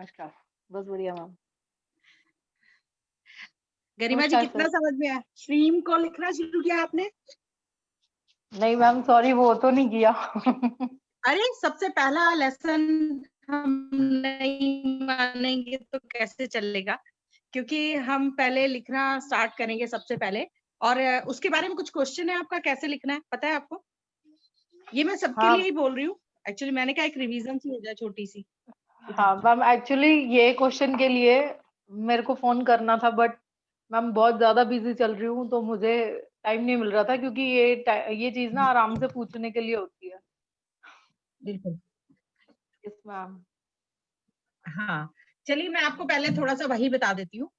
अच्छा, बस बढ़िया मैम। गरिमा जी नमस्कार कितना सर। समझ में आया? श्रीम को लिखना शुरू किया आपने? नहीं मैम सॉरी, वो तो नहीं किया। अरे सबसे पहला लेसन हम नहीं मानेंगे तो कैसे चलेगा? क्योंकि हम पहले लिखना स्टार्ट करेंगे सबसे पहले। और उसके बारे में कुछ क्वेश्चन है आपका, कैसे लिखना है पता है आपको? ये मैं सबके लिए हाँ ही बोल रही हूँ। एक्चुअली मैंने कहा एक रिवीजन सी हो जाए छोटी सी। हाँ बताओ। मैम, एक्चुअली ये क्वेश्चन के लिए मेरे को फोन करना था, बट मैम बहुत ज्यादा बिजी चल रही हूँ, तो मुझे टाइम नहीं मिल रहा था, क्योंकि ये चीज ना आराम से पूछने के लिए होती है। बिल्कुल। Yes ma'am. हाँ, चलिए मैं आपको पहले थोड़ा-सा वही बता देती हूँ।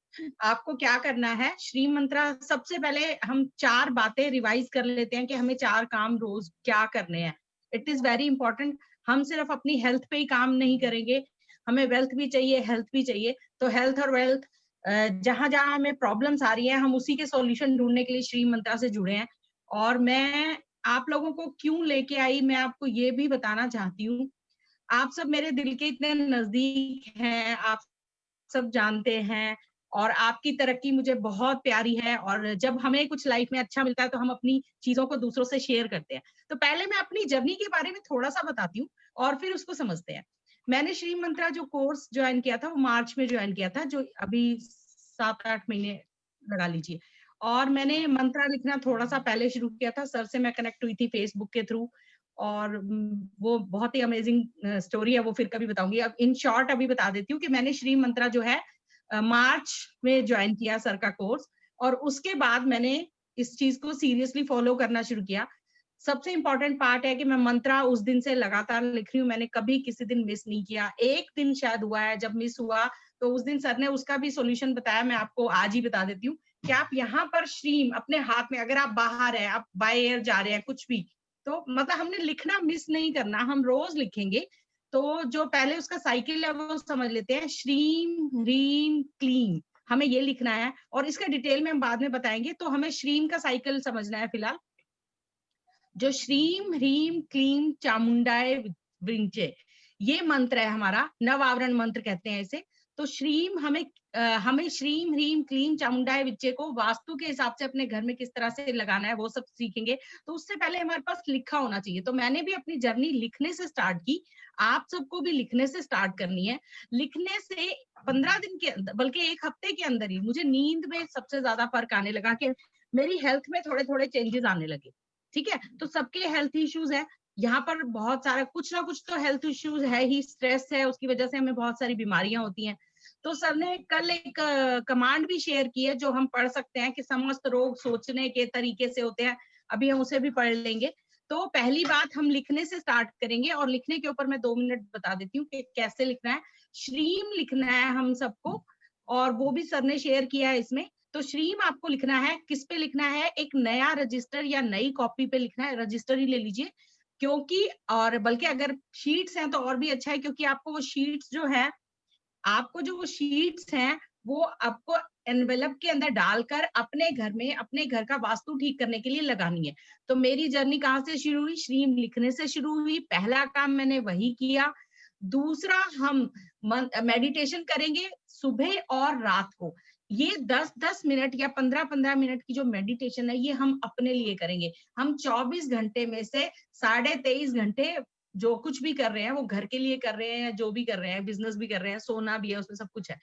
आपको क्या करना है, श्री मंत्रा सबसे पहले हम 4 बातें रिवाइज़ कर लेते हैं कि हमें 4 काम रोज़ क्या करने हैं। It is very important. हम सिर्फ अपनी हेल्थ पे ही काम नहीं करेंगे, हमें वेल्थ भी चाहिए, हेल्थ भी चाहिए। तो हेल्थ और वेल्थ जहाँ-जहाँ हमें प्रॉब्लम्स आ रही हैं, हम उसी के सॉल्यूशन ढूँढने के लिए श्री मंत्रा से जुड़े हैं। और मैं आप लोगों को क्यों लेके आई, मैं आपको ये भी बताना चाहती हूँ। आप सब मेरे दिल के इतने नज़दीक हैं, आप सब जानते हैं और आपकी तरक्की मुझे बहुत प्यारी है और जब हमें कुछ लाइफ में अच्छा मिलता है तो हम अपनी चीज़ों को दूसरों से शेयर करते हैं। तो पहले मैं अपनी जर्नी के बारे में थोड़ा-सा बताती हूँ और फिर उसको समझते हैं। मैंने श्री मंत्रा जो कोर्स जॉइन किया था वो मार्च में जॉइन किया था, जो अभी 7-8 महीने लगा लीजिए। और मैंने मंत्रा लिखना थोड़ा-सा पहले शुरू किया था, सर से मैं कनेक्ट हुई थी फेसबुक के थ्रू और वो बहुत ही अमेजिंग स्टोरी है, वो फिर कभी बताऊँगी। अब इन शॉर्ट अभी बता देती हूँ कि मैंने श्री मंत्रा जो है मार्च में जॉइन किया सर का कोर्स और उसके बाद मैंने इस चीज़ को सीरियसली फॉलो करना शुरू किया। सबसे इम्पोर्टेंट पार्ट है कि मैं मंत्रा उस दिन से लगातार लिख रही हूँ, मैंने कभी किसी दिन मिस नहीं किया। एक दिन शायद हुआ है जब मिस हुआ, तो उस दिन सर ने उसका भी सॉल्यूशन बताया, मैं आपको आज ही बता देती हूँ कि आप यहाँ पर स्ट्रीम अपने हाथ में, अगर आप बाहर हैं, आप बाय एयर जा रहे हैं, कुछ भी, तो मतलब हमने लिखना मिस नहीं करना, हम रोज़ लिखेंगे। तो जो पहले उसका साइकिल है वो समझ लेते हैं, श्रीम, ह्रीम, क्लीम, हमें ये लिखना है और इसका डिटेल में हम बाद में बताएँगे। तो हमें श्रीम का साइकिल समझना है फिलहाल। जो श्रीम ह्रीम क्लीम चामुंडाय विंचे, ये मंत्र है हमारा, नव आवरण मंत्र कहते हैं इसे। तो श्रीम हमें श्रीम ह्रीम क्लीम चामुंडाय विच्चे को वास्तु के हिसाब से अपने घर में किस तरह से लगाना है वो सब सीखेंगे। तो उससे पहले हमारे पास लिखा होना चाहिए। तो मैंने भी अपनी जर्नी लिखने से स्टार्ट की, आप सबको भी लिखने से स्टार्ट करनी है। लिखने से 15 दिन के बल्कि 1 हफ्ते के अंदर ही मुझे नींद में सबसे ज्यादा फर्क आने लगा कि मेरी हेल्थ में थोड़े-थोड़े चेंजेस आने लगे। ठीक है? तो सबके हेल्थ इश्यूज हैं। यहाँ पर बहुत सारा कुछ ना कुछ तो हेल्थ इश्यूज है ही, स्ट्रेस है, उसकी वजह से हमें बहुत सारी बीमारियां होती हैं। तो सर ने कल एक कमांड भी शेयर की है जो हम पढ़ सकते हैं कि समस्त रोग सोचने के तरीके से होते हैं। अभी हम उसे भी पढ़ लेंगे। तो पहली बात हम लिखने से स्टार्ट करेंगे और लिखने के ऊपर मैं 2 मिनट बता देती हूँ कि कैसे लिखना है। श्रीम लिखना है हम सबको और वो भी सर ने शेयर किया है इसमें। तो श्रीम आपको लिखना है, किस पे लिखना है? एक नया रजिस्टर या नई कॉपी पे लिखना है, रजिस्टर ही ले लीजिए। क्योंकि और बल्कि अगर शीट्स हैं तो और भी अच्छा है क्योंकि आपको वो शीट्स जो है, आपको जो वो शीट्स हैं, वो आपको एनवेलप के अंदर डालकर अपने घर में, अपने घर का वास्तु ठीक करने के लिए लगानी है। तो मेरी जर्नी कहाँ से शुरू हुई? श्रीम लिखने से शुरू हुई, पहला काम मैंने वही किया। दूसरा हम मेडिटेशन करेंगे सुबह और रात को। ये 10-10 मिनट या 15-15 मिनट की जो मेडिटेशन है, ये हम अपने लिए करेंगे। हम 24 घंटे में से साढ़े 23 घंटे जो कुछ भी कर रहे हैं, वो घर के लिए कर रहे हैं, जो भी कर रहे हैं, बिज़नेस भी कर रहे हैं, सोना भी है, उसमें सब कुछ है।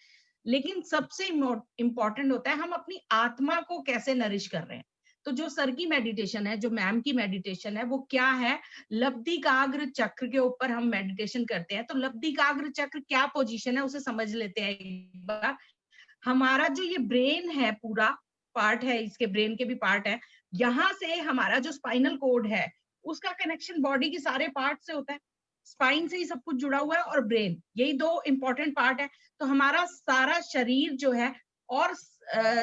लेकिन सबसे इम्पोर्टेंट होता है हम अपनी आत्मा को कैसे नरिश कर रहे हैं। तो जो सर की मेडिटेशन है, जो मैम की मेडिटेशन है, वो क्या है? लब्धिकाग्र चक्र के ऊपर हम मेडिटेशन करते हैं। तो लब्धिकाग्र चक्र क्या पोजीशन है, उसे समझ लेते हैं एक बार। हमारा जो ये ब्रेन है पूरा पार्ट है, इसके ब्रेन के भी पार्ट है, यहाँ से हमारा जो स्पाइनल कोड है, उसका कनेक्शन बॉडी के सारे पार्ट से होता है। स्पाइन से ही सब कुछ जुड़ा हुआ है और ब्रेन, यही 2 इम्पोर्टेंट पार्ट है। तो हमारा सारा शरीर जो है और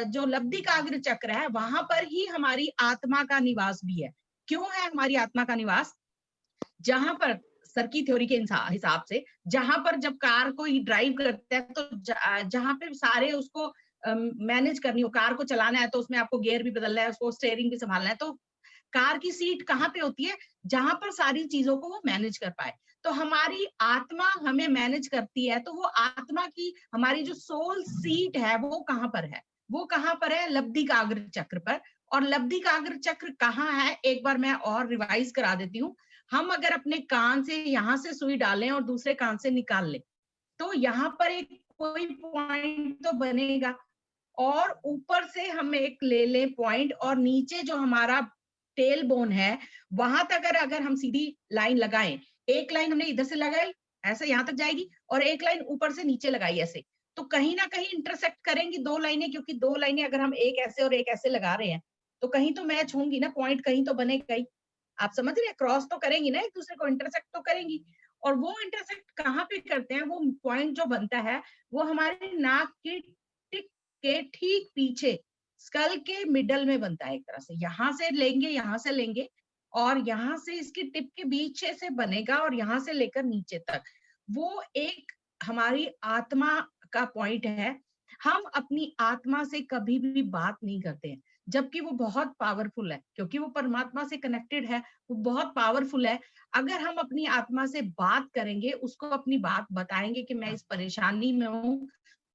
जो लब्धिकाग्र चक्र है, वहां पर ही हमारी आत्मा का निवास भी है। क्यों है हमारी आत्मा का निवास? जहां पर सर की थ्योरी के हिसाब से, जहां पर जब कार कोई ड्राइव करता है तो जहां पे सारे उसको मैनेज करनी हो, कार को चलाना है तो उसमें आपको गियर भी बदलना है, उसको स्टीयरिंग भी संभालना है, तो कार की सीट कहाँ पे होती है? जहां पर सारी चीजों को वो मैनेज कर पाए। तो हमारी आत्मा हमें मैनेज करती है, तो वो आत्मा की हमारी जो सोल सीट है वो कहाँ पर है? वो कहाँ पर है? लब्धिकाग्र चक्र पर। और लब्धिकाग्र चक्र कहाँ है? एक बार मैं और रिवाइज करा देती हूँ। हम अगर अपने कान से यहाँ से सुई डालें और दूसरे कान से निकाल लें, तो यहाँ पर एक कोई पॉइंट तो बनेगा, और ऊपर से हम एक ले लें पॉइंट, और नीचे जो हमारा टेल बोन है वहां तक अगर हम सीधी लाइन लगाएं, एक लाइन हमने इधर से लगाई ऐसे यहाँ तक जाएगी, और एक लाइन ऊपर से नीचे लगाई ऐसे, तो कहीं ना कहीं इंटरसेक्ट करेंगी दो लाइनें, क्योंकि दो लाइनें अगर हम एक ऐसे और एक ऐसे लगा रहे हैं तो कहीं तो मैच होंगी ना, पॉइंट कहीं तो बनेगा ही। आप समझ रहे हैं? क्रॉस तो करेंगी ना एक दूसरे को, इंटरसेक्ट तो करेंगी। और वो इंटरसेक्ट कहाँ पे करते हैं? वो पॉइंट जो बनता है वो हमारे नाक की टिप के ठीक पीछे स्कल के मिडल में बनता है। एक तरह से यहाँ से लेंगे और यहाँ से इसकी टिप के बीच से बनेगा, और यहाँ से लेकर नीचे तक वो एक हमारी आत्मा का पॉइंट है। हम अपनी आत्मा से कभी भी बात नहीं करते हैं, जबकि वो बहुत पावरफुल है, क्योंकि वो परमात्मा से कनेक्टेड है, वो बहुत पावरफुल है। अगर हम अपनी आत्मा से बात करेंगे, उसको अपनी बात बताएंगे कि मैं इस परेशानी में हूँ,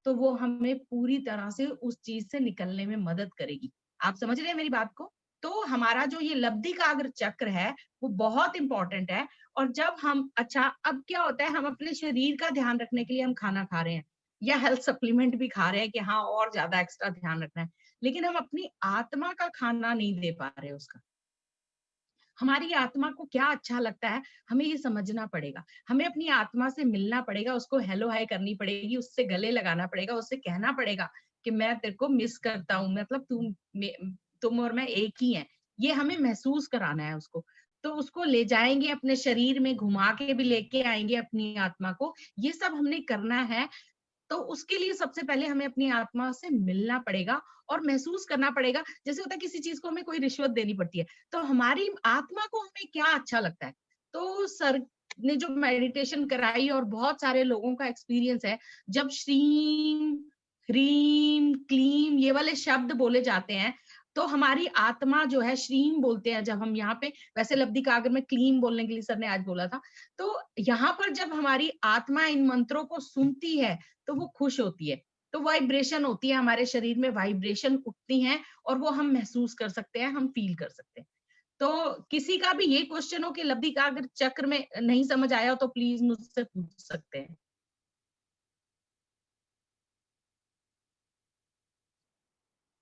तो वो हमें पूरी तरह से उस चीज से निकलने में मदद करेगी। आप समझ रहे हैं मेरी बात को? तो हमारा जो ये लब्धिकाग्र चक्र है वो बहुत इंपॉर्टेंट है। और जब हम अच्छा, अब क्या होता है, हम अपने शरीर का ध्यान रखने के लिए हम खाना खा रहे हैं या हेल्थ सप्लीमेंट भी खा रहे हैं कि हाँ और ज्यादा एक्स्ट्रा ध्यान रखना है, लेकिन हम अपनी आत्मा का खाना नहीं दे पा रहे उसका। हमारी आत्मा को क्या अच्छा लगता है, हमें ये समझना पड़ेगा। हमें अपनी आत्मा से मिलना पड़ेगा, उसको हेलो हाय करनी पड़ेगी, उससे गले लगाना पड़ेगा, उससे कहना पड़ेगा कि मैं तेरे को मिस करता हूँ, मतलब तुम और मैं एक ही हैं। ये हमें महसूस कराना है उसको। तो उसको ले जाएंगे अपने शरीर में, घुमा के भी लेके आएंगे अपनी आत्मा को। ये सब हमने करना है। तो उसके लिए सबसे पहले हमें अपनी आत्मा से मिलना पड़ेगा और महसूस करना पड़ेगा। जैसे होता है किसी चीज को हमें कोई रिश्वत देनी पड़ती है, तो हमारी आत्मा को हमें क्या अच्छा लगता है। तो सर ने जो मेडिटेशन कराई, और बहुत सारे लोगों का एक्सपीरियंस है, जब श्रीम ह्रीम क्लीम ये वाले शब्द बोले जाते हैं, तो हमारी आत्मा जो है, श्रीम बोलते हैं जब हम यहाँ पे, वैसे लब्धिकाग्र में क्लीम बोलने के लिए सर ने आज बोला था। तो यहाँ पर जब हमारी आत्मा इन मंत्रों को सुनती है तो वो खुश होती है, तो वाइब्रेशन होती है हमारे शरीर में, वाइब्रेशन उठती हैं, और वो हम महसूस कर सकते हैं, हम फील कर सकते हैं। तो किसी का भी ये क्वेश्चन हो कि लब्धिकाग्र चक्र में नहीं समझ आया हो तो प्लीज मुझसे पूछ सकते हैं।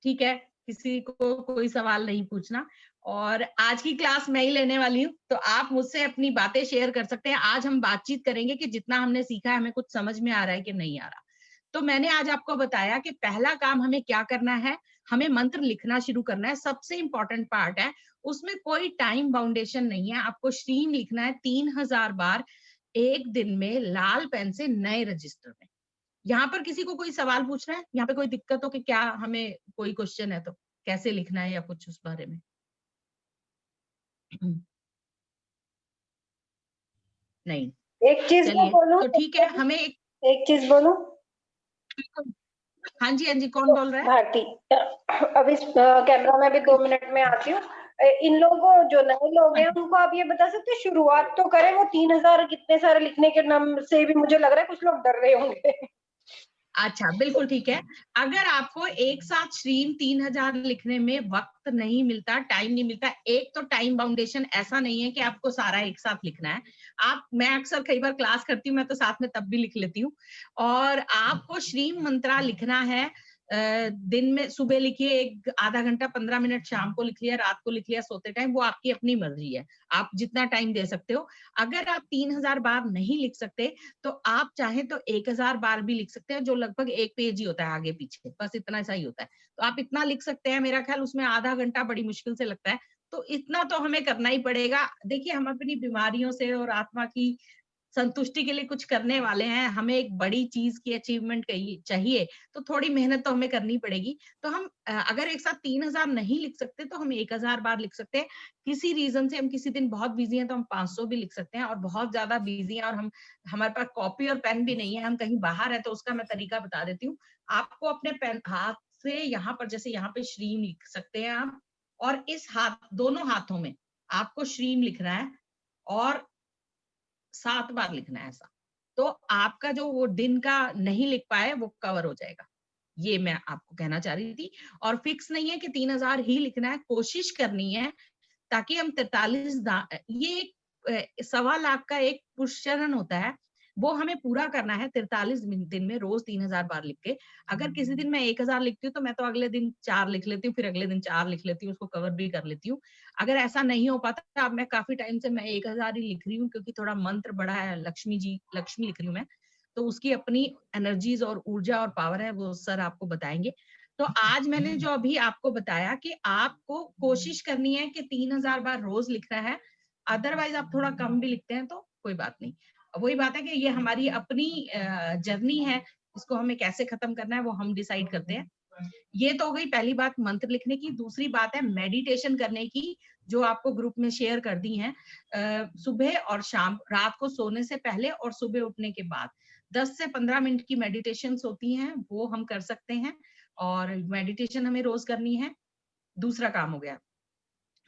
ठीक है, किसी को कोई सवाल नहीं पूछना। और आज की क्लास मैं ही लेने वाली हूँ, तो आप मुझसे अपनी बातें शेयर कर सकते हैं। आज हम बातचीत करेंगे कि जितना हमने सीखा है हमें कुछ समझ में आ रहा है कि नहीं आ रहा। तो मैंने आज आपको बताया कि पहला काम हमें क्या करना है, हमें मंत्र लिखना शुरू करना है, सबसे इंपॉर्टेंट पार्ट है। उसमें कोई टाइम बाउंडेशन नहीं है, आपको स्ट्रीम लिखना है 3000 बार एक दिन में, लाल पेन से नए रजिस्टर में। यहाँ पर किसी को कोई सवाल पूछना है, यहाँ पे कोई दिक्कत हो कि क्या हमें कोई क्वेश्चन है तो कैसे लिखना है या कुछ उस बारे में? नहीं, एक चीज मैं चलिए बोलूं, तो ठीक है। हमें एक चीज बोलूं। हाँ जी, हाँ जी, कौन बोल रहा है? भारती, अभी कैमरा में भी 2 मिनट में आती हूँ। इन लोगों, जो नए लोग हैं, उनको आप ये बता सकते हैं शुरुआत तो करें। वो 3000 कितने सारे लिखने के नाम से भी मुझे लग रहा है कुछ लोग डर रहे होंगे। अच्छा, बिल्कुल ठीक है। अगर आपको एक साथ स्ट्रीम 3000 लिखने में वक्त नहीं मिलता, टाइम नहीं मिलता, एक तो टाइम बाउंडेशन ऐसा नहीं है कि आपको सारा एक साथ लिखना है। मैं अक्सर कई बार क्लास करती हूँ, मैं तो साथ में तब भी लिख लेती हूँ। और आपको श्रीम मंत्रा लिखना है, दिन में सुबह लिखिए, एक आधा घंटा 15 मिनट, शाम को लिख लिया, रात को लिख लिया, सोते टाइम, वो आपकी अपनी मर्जी है, आप जितना टाइम दे सकते हो। अगर आप 3000 बार नहीं लिख सकते तो आप चाहें तो 1000 बार भी लिख सकते हैं, जो लगभग एक पेज ही होता है आगे पीछे, बस इतना सा ही होता है। तो आप इतना लिख सकते हैं। मेरा ख्याल उसमें आधा घंटा बड़ी मुश्किल से लगता है, तो इतना तो हमें करना ही पड़ेगा। देखिए, हम अपनी बीमारियों से और आत्मा की संतुष्टि के लिए कुछ करने वाले हैं, हमें एक बड़ी चीज की अचीवमेंट चाहिए, तो थोड़ी मेहनत तो हमें करनी पड़ेगी। तो हम अगर एक साथ 3000 नहीं लिख सकते तो हम 1000 बार लिख सकते हैं। किसी रीजन से हम किसी दिन बहुत बिजी हैं तो हम 500 भी लिख सकते हैं, और बहुत ज्यादा बिजी हैं और हमारे पास कॉपी और पेन भी नहीं है, हम कहीं बाहर है, तो उसका मैं तरीका बता देती हूँ। आपको अपने पेन हाथ से यहाँ पर, जैसे यहाँ पे श्रीम लिख सकते हैं आप, और इस हाथ, दोनों हाथों में आपको श्रीम लिखना है, और 7 बार लिखना है ऐसा, तो आपका जो वो दिन का नहीं लिख पाए वो कवर हो जाएगा। ये मैं आपको कहना चाह रही थी। और फिक्स नहीं है कि 3000 ही लिखना है, कोशिश करनी है ताकि हम 43 ये एक 1.25 लाख का एक पुष्चरण होता है, वो हमें पूरा करना है 43 दिन में, रोज 3000 बार लिख के। अगर किसी दिन मैं 1000 लिखती हूँ तो मैं तो अगले दिन 4 लिख लेती हूँ, फिर अगले दिन 4 लिख लेती हूँ, उसको कवर भी कर लेती हूँ। अगर ऐसा नहीं हो पाता, अब मैं काफी टाइम से मैं 1000 ही लिख रही हूँ, क्योंकि थोड़ा मंत्र बड़ा है, लक्ष्मी लिख रही हूँ मैं, तो उसकी अपनी एनर्जीज और ऊर्जा और पावर है, वो सर आपको बताएंगे। तो आज मैंने जो अभी आपको बताया कि आपको कोशिश करनी है कि 3000 बार रोज लिखना है, अदरवाइज आप थोड़ा कम भी लिखते हैं तो कोई बात नहीं। वही बात है कि ये हमारी अपनी जर्नी है, इसको हमें कैसे खत्म करना है वो हम डिसाइड करते हैं। ये तो हो गई पहली बात मंत्र लिखने की। दूसरी बात है मेडिटेशन करने की, जो आपको ग्रुप में शेयर कर दी है। सुबह और शाम, रात को सोने से पहले और सुबह उठने के बाद 10 से 15 मिनट की मेडिटेशन होती हैं, वो हम कर सकते हैं, और मेडिटेशन हमें रोज करनी है। दूसरा काम हो गया,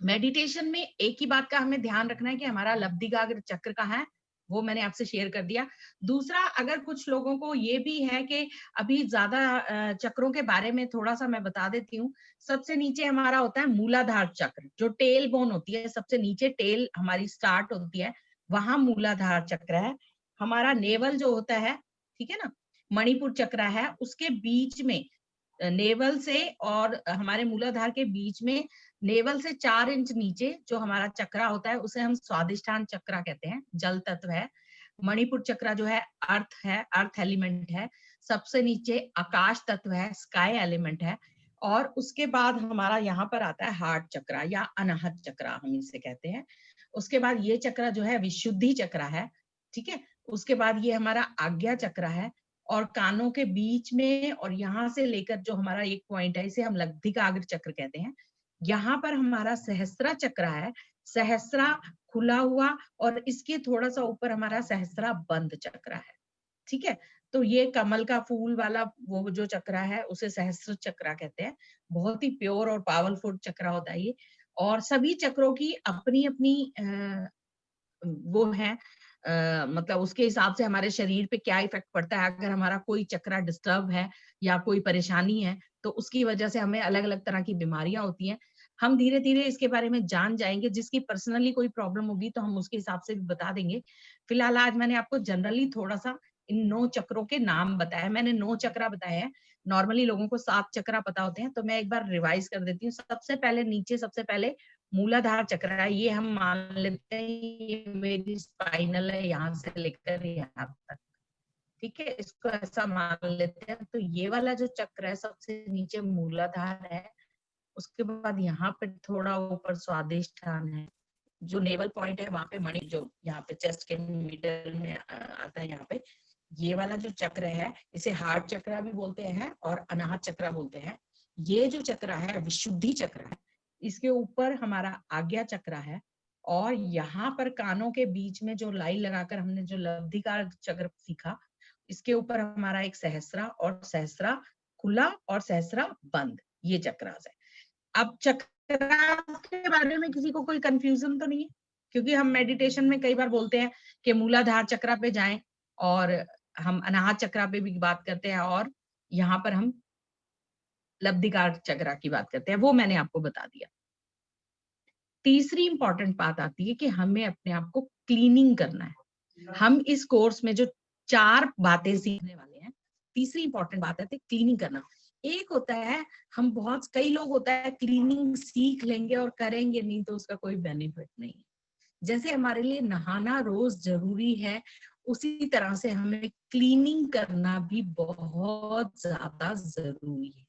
मेडिटेशन में एक ही बात का हमें ध्यान रखना है कि हमारा लब्धिकाग्र चक्र कहाँ है, वो मैंने आपसे शेयर कर दिया। दूसरा, अगर कुछ लोगों को ये भी है कि अभी ज्यादा चक्रों के बारे में थोड़ा सा मैं बता देती हूँ। सबसे नीचे हमारा होता है मूलाधार चक्र, जो टेल बोन होती है, सबसे नीचे टेल हमारी स्टार्ट होती है, वहां मूलाधार चक्र है। हमारा नेवल जो होता है, ठीक है ना, मणिपुर चक्र है, उसके बीच में नेवल से और हमारे मूलाधार के बीच में, नेवल से 4 इंच नीचे जो हमारा चक्रा होता है, उसे हम स्वादिष्ठान चक्रा कहते हैं, जल तत्व है। मणिपुर चक्रा जो है अर्थ एलिमेंट है। सबसे नीचे आकाश तत्व है, स्काई एलिमेंट है। और उसके बाद हमारा यहाँ पर आता है हार्ट चक्रा या अनाहत चक्रा, हम इसे कहते हैं। उसके बाद ये चक्रा जो है विशुद्धि चक्रा है, ठीक है। उसके बाद ये हमारा आज्ञा चक्रा है, और कानों के बीच में और यहाँ से लेकर जो हमारा एक पॉइंट है, इसे हम लब्धिकाग्र चक्र कहते हैं। यहाँ पर हमारा सहस्त्रा चक्र है, सहस्त्रा खुला हुआ, और इसके थोड़ा सा ऊपर हमारा सहस्त्रा बंद चक्र है, ठीक है। तो ये कमल का फूल वाला वो जो चक्र है, उसे सहस्त्र चक्र कहते हैं। बहुत ही प्योर और पावरफुल चक्र होता है ये। और सभी चक्रों की अपनी अपनी वो है, मतलब उसके हिसाब से हमारे शरीर पे क्या इफेक्ट पड़ता है। अगर हमारा कोई चक्रा डिस्टर्ब है या कोई परेशानी है, तो उसकी वजह से हमें अलग अलग तरह की बीमारियां होती हैं। हम धीरे धीरे इसके बारे में जान जाएंगे, जिसकी पर्सनली कोई प्रॉब्लम होगी तो हम उसके हिसाब से भी बता देंगे। फिलहाल आज मैंने आपको जनरली थोड़ा सा इन 9 चक्रों के नाम बताया। मैंने 9 चक्रा बताए हैं, नॉर्मली लोगों को 7 चक्रा पता होते हैं, तो मैं एक बार रिवाइज कर देती हूँ। सबसे पहले नीचे, सबसे पहले मूलाधार चक्र है, ये हम मान लेते हैं ये मेरी स्पाइनल है, यहाँ से लेकर यहाँ तक, ठीक है, इसको ऐसा मान लेते हैं। तो ये वाला जो चक्र है सबसे नीचे मूलाधार है। उसके बाद यहाँ पे थोड़ा ऊपर स्वादिष्ठान है, जो नेवल पॉइंट है वहां पे मणि, जो यहाँ पे चेस्ट के मिडल में आता है, यहाँ पे ये वाला जो चक्र है, इसे हार्ट चक्र भी बोलते हैं और अनाहत चक्र बोलते हैं। ये जो चक्र है विशुद्धि चक्र है। इसके ऊपर हमारा आज्ञा चक्र है, और यहाँ पर कानों के बीच में जो लाइन लगाकर हमने जो लब्धिकार चक्र सीखा, इसके ऊपर हमारा एक सहस्रा, और सहस्रा खुला और सहस्रा बंद, ये चक्रास है। अब चक्रास के बारे में किसी को कोई कंफ्यूजन तो नहीं है? क्योंकि हम मेडिटेशन में कई बार बोलते हैं कि मूलाधार चक्र पे जाएं, और हम अनाहत चक्र पे भी बात करते हैं, और यहाँ पर हम लब्धिकार चक्र की बात करते हैं, वो मैंने आपको बता दिया। तीसरी इंपॉर्टेंट बात आती है कि हमें अपने आप को क्लीनिंग करना है। हम इस कोर्स में जो 4 बातें सीखने वाले हैं, तीसरी इंपॉर्टेंट बात है क्लीनिंग करना। एक होता है, हम बहुत कई लोग होता है क्लीनिंग सीख लेंगे और करेंगे नहीं तो उसका कोई बेनिफिट नहीं है। जैसे हमारे लिए नहाना रोज जरूरी है, उसी तरह से हमें क्लीनिंग करना भी बहुत ज्यादा जरूरी है।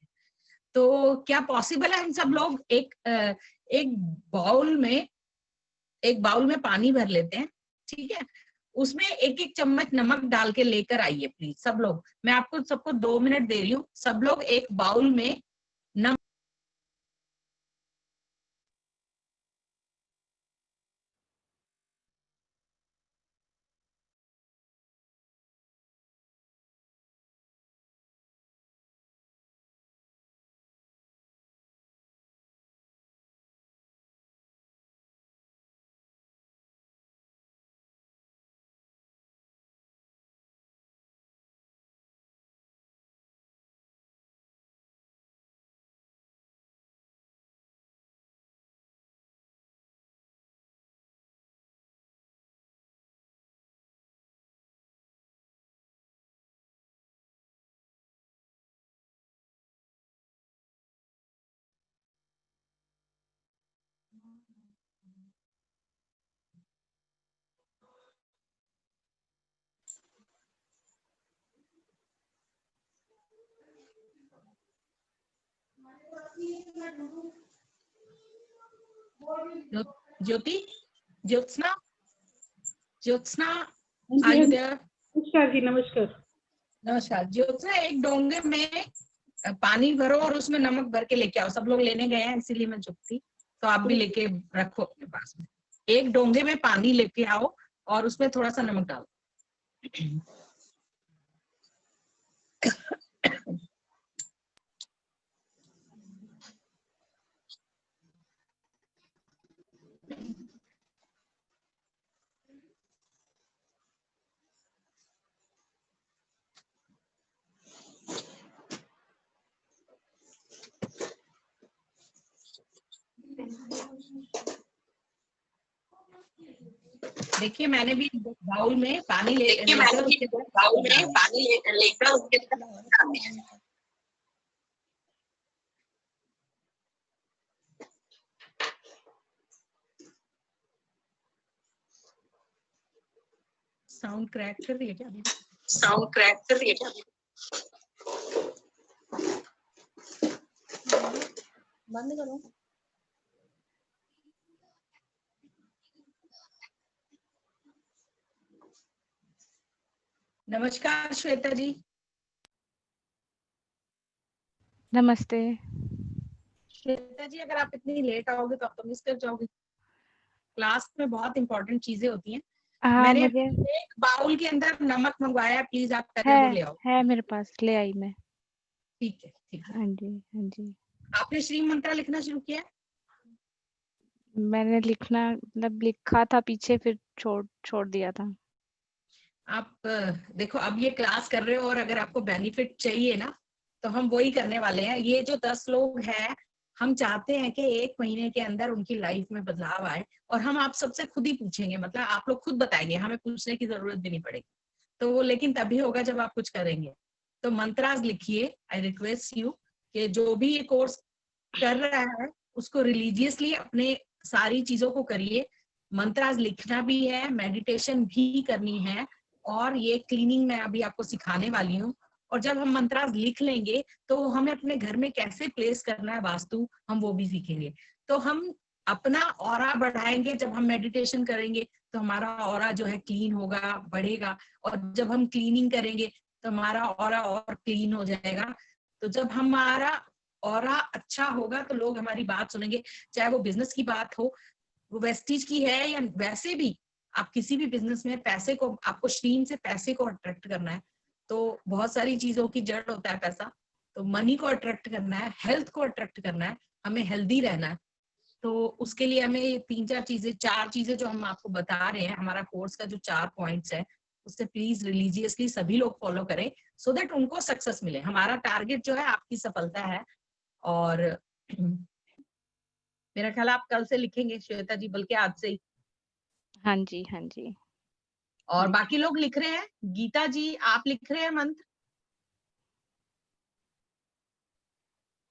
तो क्या पॉसिबल है हम सब लोग एक बाउल में पानी भर लेते हैं, ठीक है, उसमें एक एक चम्मच नमक डाल के लेकर आइए प्लीज सब लोग। मैं आपको सबको 2 मिनट दे रही हूँ, सब लोग एक बाउल में नमक ज्योति, Jyotsna, Jyotsna, are you there? नमस्कार जी, नमस्कार। नमस्कार। ज्योत्सना, एक डोंगे में पानी भरो और उसमें नमक भर के लेके आओ। सब लोग लेने गए हैं इसीलिए मैं चुप थी, तो आप भी लेके रखो अपने पास में। एक डोंगे में पानी लेके आओ और उसमें थोड़ा सा नमक डालो। देखिए मैंने भी बाउल में पानी लेकर उसके साउंड क्रैक कर रही है क्या? साउंड क्रैक कर रही है क्या? बंद करो। नमस्कार श्वेता जी। नमस्ते। श्वेता जी, अगर आप इतनी लेट आओगे तो आप तो मिस कर जाओगे। क्लास में बहुत इंपॉर्टेंट चीजें होती हैं। मैंने एक बाउल के अंदर नमक मंगवाया, प्लीज आप पहले वो ले आओ। है मेरे पास, ले आई मैं। ठीक है, ठीक है। हाँ जी, हाँ जी। आपने श्री मंत्र लिखना शुरू किया? मैंने लिखना मतलब लिखा था पीछे, फिर छोड़ दिया था। आप देखो, अब ये क्लास कर रहे हो और अगर आपको बेनिफिट चाहिए ना, तो हम वही करने वाले हैं। ये जो 10 लोग हैं, हम चाहते हैं कि 1 महीने के अंदर उनकी लाइफ में बदलाव आए, और हम आप सबसे खुद ही पूछेंगे, मतलब आप लोग खुद बताएंगे, हमें पूछने की जरूरत भी नहीं पड़ेगी। तो वो लेकिन तभी होगा जब आप कुछ करेंगे। तो मंत्रास लिखिए। आई रिक्वेस्ट यू कि जो भी ये कोर्स कर रहा है उसको रिलीजियसली अपने सारी चीजों को करिए। मंत्रास लिखना भी है, मेडिटेशन भी करनी है, और ये क्लीनिंग मैं अभी आपको सिखाने वाली हूँ। और जब हम मंत्रास लिख लेंगे तो हमें अपने घर में कैसे प्लेस करना है वास्तु, हम वो भी सीखेंगे। तो हम अपना ऑरा बढ़ाएंगे। जब हम मेडिटेशन करेंगे तो हमारा ऑरा जो है क्लीन होगा, बढ़ेगा, और जब हम क्लीनिंग करेंगे तो हमारा ऑरा और क्लीन हो जाएगा। तो जब हमारा ऑरा अच्छा होगा तो लोग हमारी बात सुनेंगे, चाहे वो बिजनेस की बात हो, वो वेस्टीज की है या वैसे भी आप किसी भी बिजनेस में पैसे को, आपको स्ट्रीम से पैसे को अट्रैक्ट करना है, तो बहुत सारी चीजों की जड़ होता है पैसा। तो मनी को अट्रैक्ट करना है, हेल्थ को अट्रैक्ट करना है, हमें हेल्दी रहना है। तो उसके लिए हमें ये 4 चीजें जो हम आपको बता रहे हैं, हमारा कोर्स का जो 4 पॉइंट्स है, उससे प्लीज रिलीजियसली सभी लोग फॉलो करें, सो दैट उनको सक्सेस मिले। हमारा टारगेट जो है आपकी सफलता है। और मेरा ख्याल आप कल से लिखेंगे श्वेता जी, बल्कि आज से ही। हाँ जी, हाँ जी। और बाकी लोग लिख रहे हैं। गीता जी, आप लिख रहे हैं मंत्र?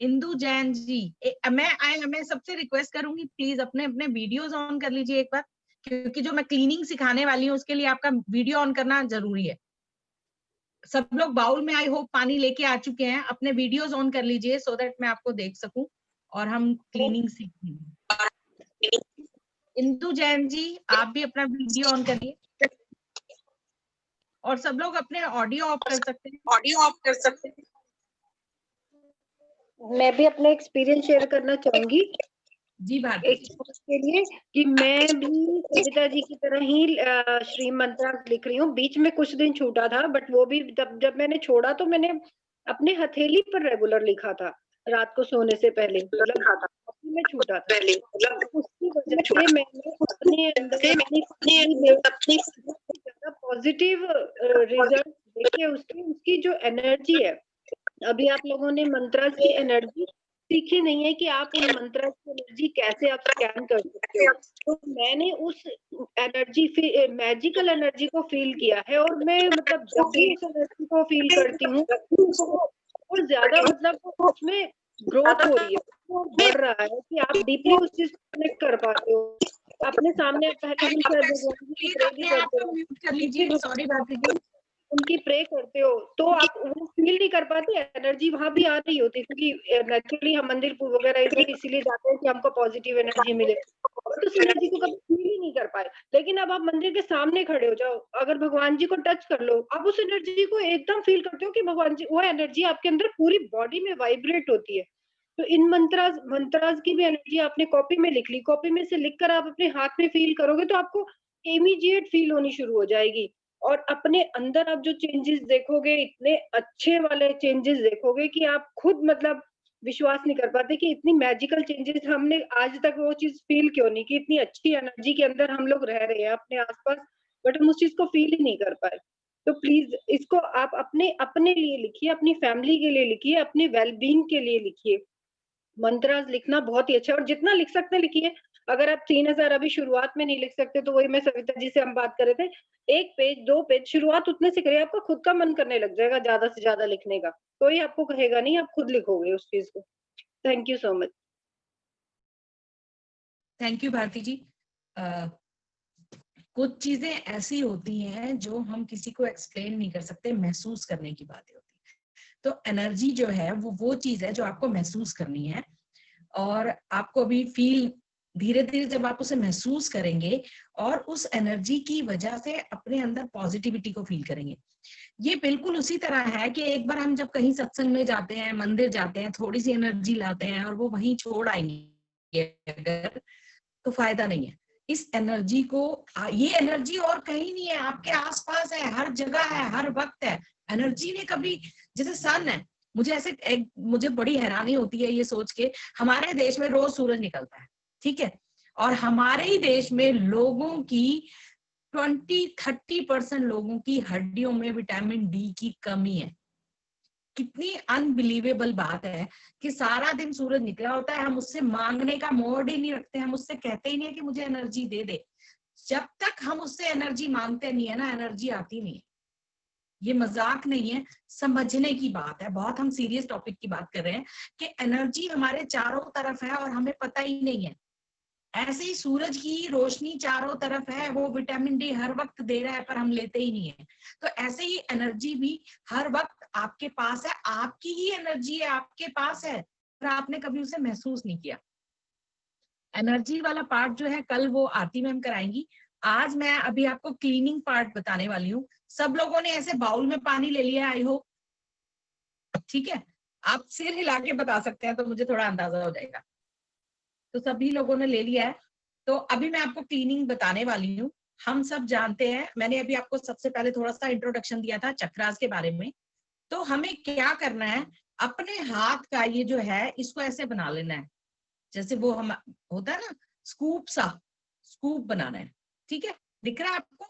इंदु जैन जी, मैं सबसे रिक्वेस्ट करूंगी, प्लीज अपने अपने वीडियोस ऑन कर लीजिए एक बार, क्योंकि जो मैं क्लीनिंग सिखाने वाली हूँ उसके लिए आपका वीडियो ऑन करना जरूरी है। सब लोग बाउल में आई होप पानी लेके आ चुके हैं, अपने वीडियोस ऑन कर लीजिए सो दैट मैं आपको देख सकूं और हम क्लीनिंग सीखेंगे। इंदु जैन जी, आप भी अपना वीडियो ऑन करिए, और सब लोग अपने ऑडियो ऑफ कर सकते हैं। मैं भी अपना एक्सपीरियंस शेयर करना चाहूंगी जी भारती। एक के लिए कि मैं भी सविता जी की तरह ही श्री मंत्रा लिख रही हूँ। बीच में कुछ दिन छूटा था, बट वो भी जब मैंने छोड़ा तो मैंने अपने हथेली पर रेगुलर लिखा था, रात को सोने से पहले, मतलब मैं छूटा था। उसकी वजह से मैंने अपने अंदर अपनी पॉजिटिव रिजल्ट देखे। उसकी जो एनर्जी है, अभी आप लोगों ने मंत्रा की एनर्जी सीखी नहीं है कि आप उन मंत्रा की एनर्जी कैसे आप स्कैन कर सकते हो। तो मैंने उस एनर्जी, मैजिकल एनर्जी को फील किया है, और मैं मतलब जब भी उस एनर्जी को फील करती हूँ और ज्यादा मतलब उसमें ग्रोथ हो रही है, वो बढ़ रहा है कि आप डीपली उस चीज को कनेक्ट कर पाते हो अपने सामने। पहले भी शायद भगवान जी की प्रे भी करते हो, कर लीजिए। सॉरी भारती जी, उनकी प्रे करते हो तो आप वो फील नहीं कर पाते, एनर्जी वहां भी आ रही होती है, क्योंकि नेचुरली हम मंदिर वगैरह इधर इसीलिए जाते हैं कि हमको पॉजिटिव एनर्जी मिले, बट उस एनर्जी को कभी फील ही नहीं कर पाए। लेकिन अब आप मंदिर के सामने खड़े हो जाओ, अगर भगवान जी को टच कर लो, आप उस एनर्जी को एकदम फील करते हो कि भगवान जी, वो एनर्जी आपके अंदर पूरी बॉडी में वाइब्रेट होती है। तो इन मंत्रास की भी एनर्जी आपने कॉपी में लिख ली, कॉपी में से लिखकर आप अपने हाथ में फील करोगे तो आपको इमीडिएट फील होनी शुरू हो जाएगी। और अपने अंदर आप जो चेंजेस देखोगे, इतने अच्छे वाले चेंजेस देखोगे कि आप खुद मतलब विश्वास नहीं कर पाते कि इतनी मैजिकल चेंजेस हमने आज तक वो चीज फील क्यों नहीं की। इतनी अच्छी एनर्जी के अंदर हम लोग रह रहे हैं अपने आसपास, बट हम उस चीज को फील ही नहीं कर पाए। तो प्लीज इसको आप अपने अपने लिए लिखिए, अपनी फैमिली के लिए लिखिए, अपने वेलबींग के लिए लिखिए। मंत्रास लिखना बहुत ही अच्छा है और जितना लिख सकते हैं लिखिए। अगर आप 3000 अभी शुरुआत में नहीं लिख सकते तो वही मैं सविता जी से हम बात कर रहे थे, 1 पेज 2 पेज शुरुआत उतने से करिए, आपका खुद का मन करने लग जाएगा ज्यादा से ज्यादा लिखने का। कोई आपको कहेगा नहीं, आप खुद लिखोगे उस चीज को। Thank you so much. Thank you Bharati ji. कुछ चीजें ऐसी होती हैं जो हम किसी को एक्सप्लेन नहीं कर सकते, महसूस करने की बातें होती है। तो एनर्जी जो है वो चीज है जो आपको महसूस करनी है, और आपको अभी फील धीरे धीरे जब आप उसे महसूस करेंगे और उस एनर्जी की वजह से अपने अंदर पॉजिटिविटी को फील करेंगे। ये बिल्कुल उसी तरह है कि एक बार हम जब कहीं सत्संग में जाते हैं, मंदिर जाते हैं, थोड़ी सी एनर्जी लाते हैं और वो वहीं छोड़ आएंगे अगर, तो फायदा नहीं है। इस एनर्जी को, ये एनर्जी और कहीं नहीं है, आपके आसपास है, हर जगह है, हर वक्त है। एनर्जी ने कभी, जैसे सन है, मुझे बड़ी हैरानी होती है ये सोच के, हमारे देश में रोज सूरज निकलता है, ठीक है, और हमारे ही देश में लोगों की 20-30% लोगों की हड्डियों में विटामिन डी की कमी है। कितनी अनबिलीवेबल बात है कि सारा दिन सूरज निकला होता है, हम उससे मांगने का मोड ही नहीं रखते, हम उससे कहते ही नहीं है कि मुझे एनर्जी दे दे। जब तक हम उससे एनर्जी मांगते नहीं है ना, एनर्जी आती नहीं है। ये मजाक नहीं है, समझने की बात है। बहुत हम सीरियस टॉपिक की बात कर रहे हैं कि एनर्जी हमारे चारों तरफ है और हमें पता ही नहीं है। ऐसे ही सूरज की रोशनी चारों तरफ है, वो विटामिन डी हर वक्त दे रहा है पर हम लेते ही नहीं है। तो ऐसे ही एनर्जी भी हर वक्त आपके पास है, आपकी ही एनर्जी है, आपके पास है, पर आपने कभी उसे महसूस नहीं किया। एनर्जी वाला पार्ट जो है कल वो आरती मैम कराएंगी। आज मैं अभी आपको क्लीनिंग पार्ट बताने वाली हूँ। सब लोगों ने ऐसे बाउल में पानी ले लिया, आई होप, ठीक है। आप सिर हिला के बता सकते हैं तो मुझे थोड़ा अंदाजा हो जाएगा। तो सभी लोगों ने ले लिया है। तो अभी मैं आपको क्लीनिंग बताने वाली हूँ। हम सब जानते हैं, मैंने अभी आपको सबसे पहले थोड़ा सा इंट्रोडक्शन दिया था चक्रास के बारे में। तो हमें क्या करना है, अपने हाथ का ये जो है इसको ऐसे बना लेना है, जैसे वो हम होता है ना स्कूप सा, स्कूप बनाना है, ठीक है। दिख रहा है आपको,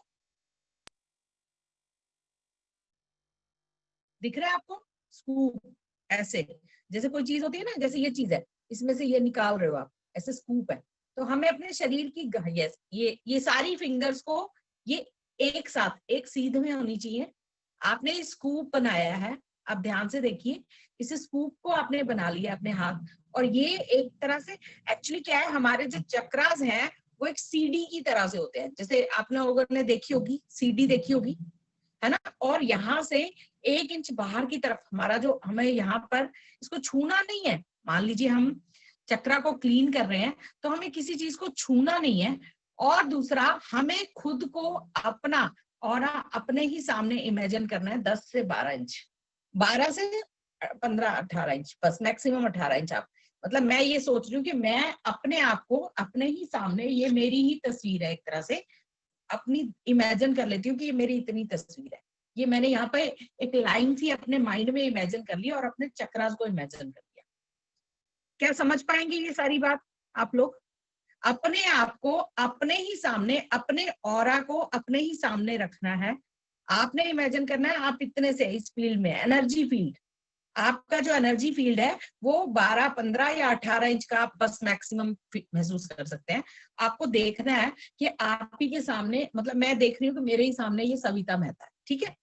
दिख रहा है आपको स्कूप? ऐसे जैसे कोई चीज होती है ना, जैसे ये चीज है, इसमें से ये निकाल रहे हो आप, ऐसे स्कूप है। तो हमें अपने शरीर की यस, ये सारी फिंगर्स को ये एक साथ एक सीध में होनी चाहिए। आपने स्कूप बनाया है, अब ध्यान से देखिए, इस स्कूप को आपने बना लिया अपने हाथ, और ये एक तरह से एक्चुअली क्या है, हमारे जो चक्रास हैं वो एक सीडी की तरह से होते हैं। जैसे आप लोगों ने देखी होगी, सीडी देखी होगी, है ना। और यहाँ से 1 इंच बाहर की तरफ हमारा जो, हमें यहाँ पर इसको छूना नहीं है। मान लीजिए हम चक्रा को क्लीन कर रहे हैं तो हमें किसी चीज को छूना नहीं है। और दूसरा, हमें खुद को अपना ऑरा अपने ही सामने इमेजिन करना है 10 से 12 इंच, 12 से 15-18 इंच, बस मैक्सिमम 18 इंच। आप मतलब मैं ये सोच रही हूँ कि मैं अपने आप को अपने ही सामने, ये मेरी ही तस्वीर है, एक तरह से अपनी इमेजिन कर लेती हूँ कि ये मेरी इतनी तस्वीर है। ये मैंने यहाँ पे एक लाइन सी अपने माइंड में इमेजिन कर ली और अपने चक्रास को इमेजिन कर लिया। क्या समझ पाएंगे ये सारी बात आप लोग? अपने आप को अपने ही सामने, अपने ऑरा को अपने ही सामने रखना है। आपने इमेजिन करना है आप इतने से इस फील्ड में, एनर्जी फील्ड, आपका जो एनर्जी फील्ड है वो 12, 15 या 18 इंच का आप बस मैक्सिमम महसूस कर सकते हैं। आपको देखना है कि आप ही के सामने, मतलब मैं देख रही हूँ कि मेरे ही सामने ये सविता मेहता है, ठीक है।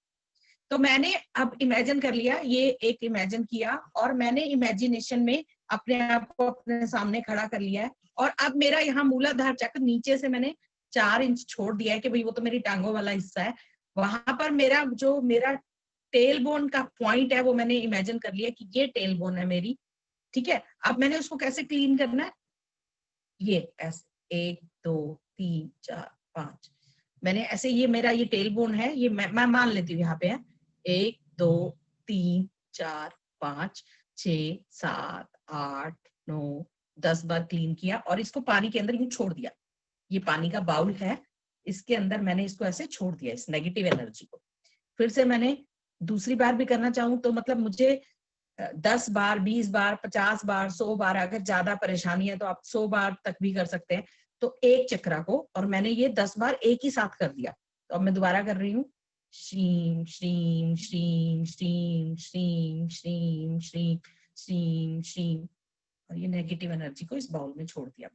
तो मैंने अब इमेजिन कर लिया, ये एक इमेजिन किया, और मैंने इमेजिनेशन में अपने आप को अपने सामने खड़ा कर लिया है। और अब मेरा यहाँ मूलाधार चक्र नीचे से मैंने 4 इंच छोड़ दिया है कि भाई वो तो मेरी टांगों वाला हिस्सा है, वहां पर मेरा टेल बोन का पॉइंट है वो मैंने इमेजिन कर लिया कि ये टेल बोन है मेरी, ठीक है। अब मैंने उसको कैसे क्लीन करना है, ये ऐसे 1 2 3 4 5, मैंने ऐसे, ये मेरा ये टेल बोन है, ये मैं मान लेती हूँ यहाँ पे है 1 2 3 4 5 6 7 8 9 10 बार क्लीन किया और इसको पानी के अंदर यूं छोड़ दिया। ये पानी का बाउल है, इसके अंदर मैंने इसको ऐसे छोड़ दिया, इस नेगेटिव एनर्जी को। फिर से मैंने दूसरी बार भी करना चाहूँ तो मतलब मुझे 10 बार 20 बार 50 बार 100 बार, अगर ज्यादा परेशानी है तो आप 100 बार तक भी कर सकते हैं। तो एक चक्रा को, और मैंने ये 10 बार एक ही साथ कर दिया। तो अब मैं दोबारा कर रही हूँ, श्रीम श्रीम श्रीम श्रीम श्रीम श्रीम श्रीम श्रीम श्रीम, और ये नेगेटिव एनर्जी को इस बाउल में छोड़ दिया।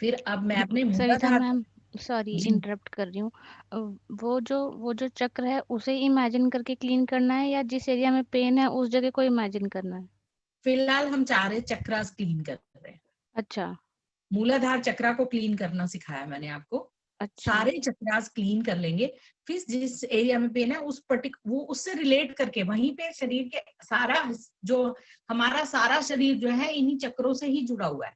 फिर अब मैं अपने सरिता मूलाधार, मैम, सॉरी जी इंटरप्ट कर रही हूँ। वो जो चक्र है उसे इमेजिन करके क्लीन करना है या जिस एरिया में पेन है उस जगह को इमेजिन करना है? फिलहाल हम 4 चक्रास क्लीन कर रहे हैं। अच्छा मूलाधार चक्रा को क्लीन करना सिखाया मैंने आपको। अच्छा सारे चक्रास क्लीन कर लेंगे, फिर जिस एरिया में पेन है वो उससे रिलेट करके वहीं पे शरीर के सारा जो हमारा सारा शरीर जो है इन्हीं चक्रों से ही जुड़ा हुआ है,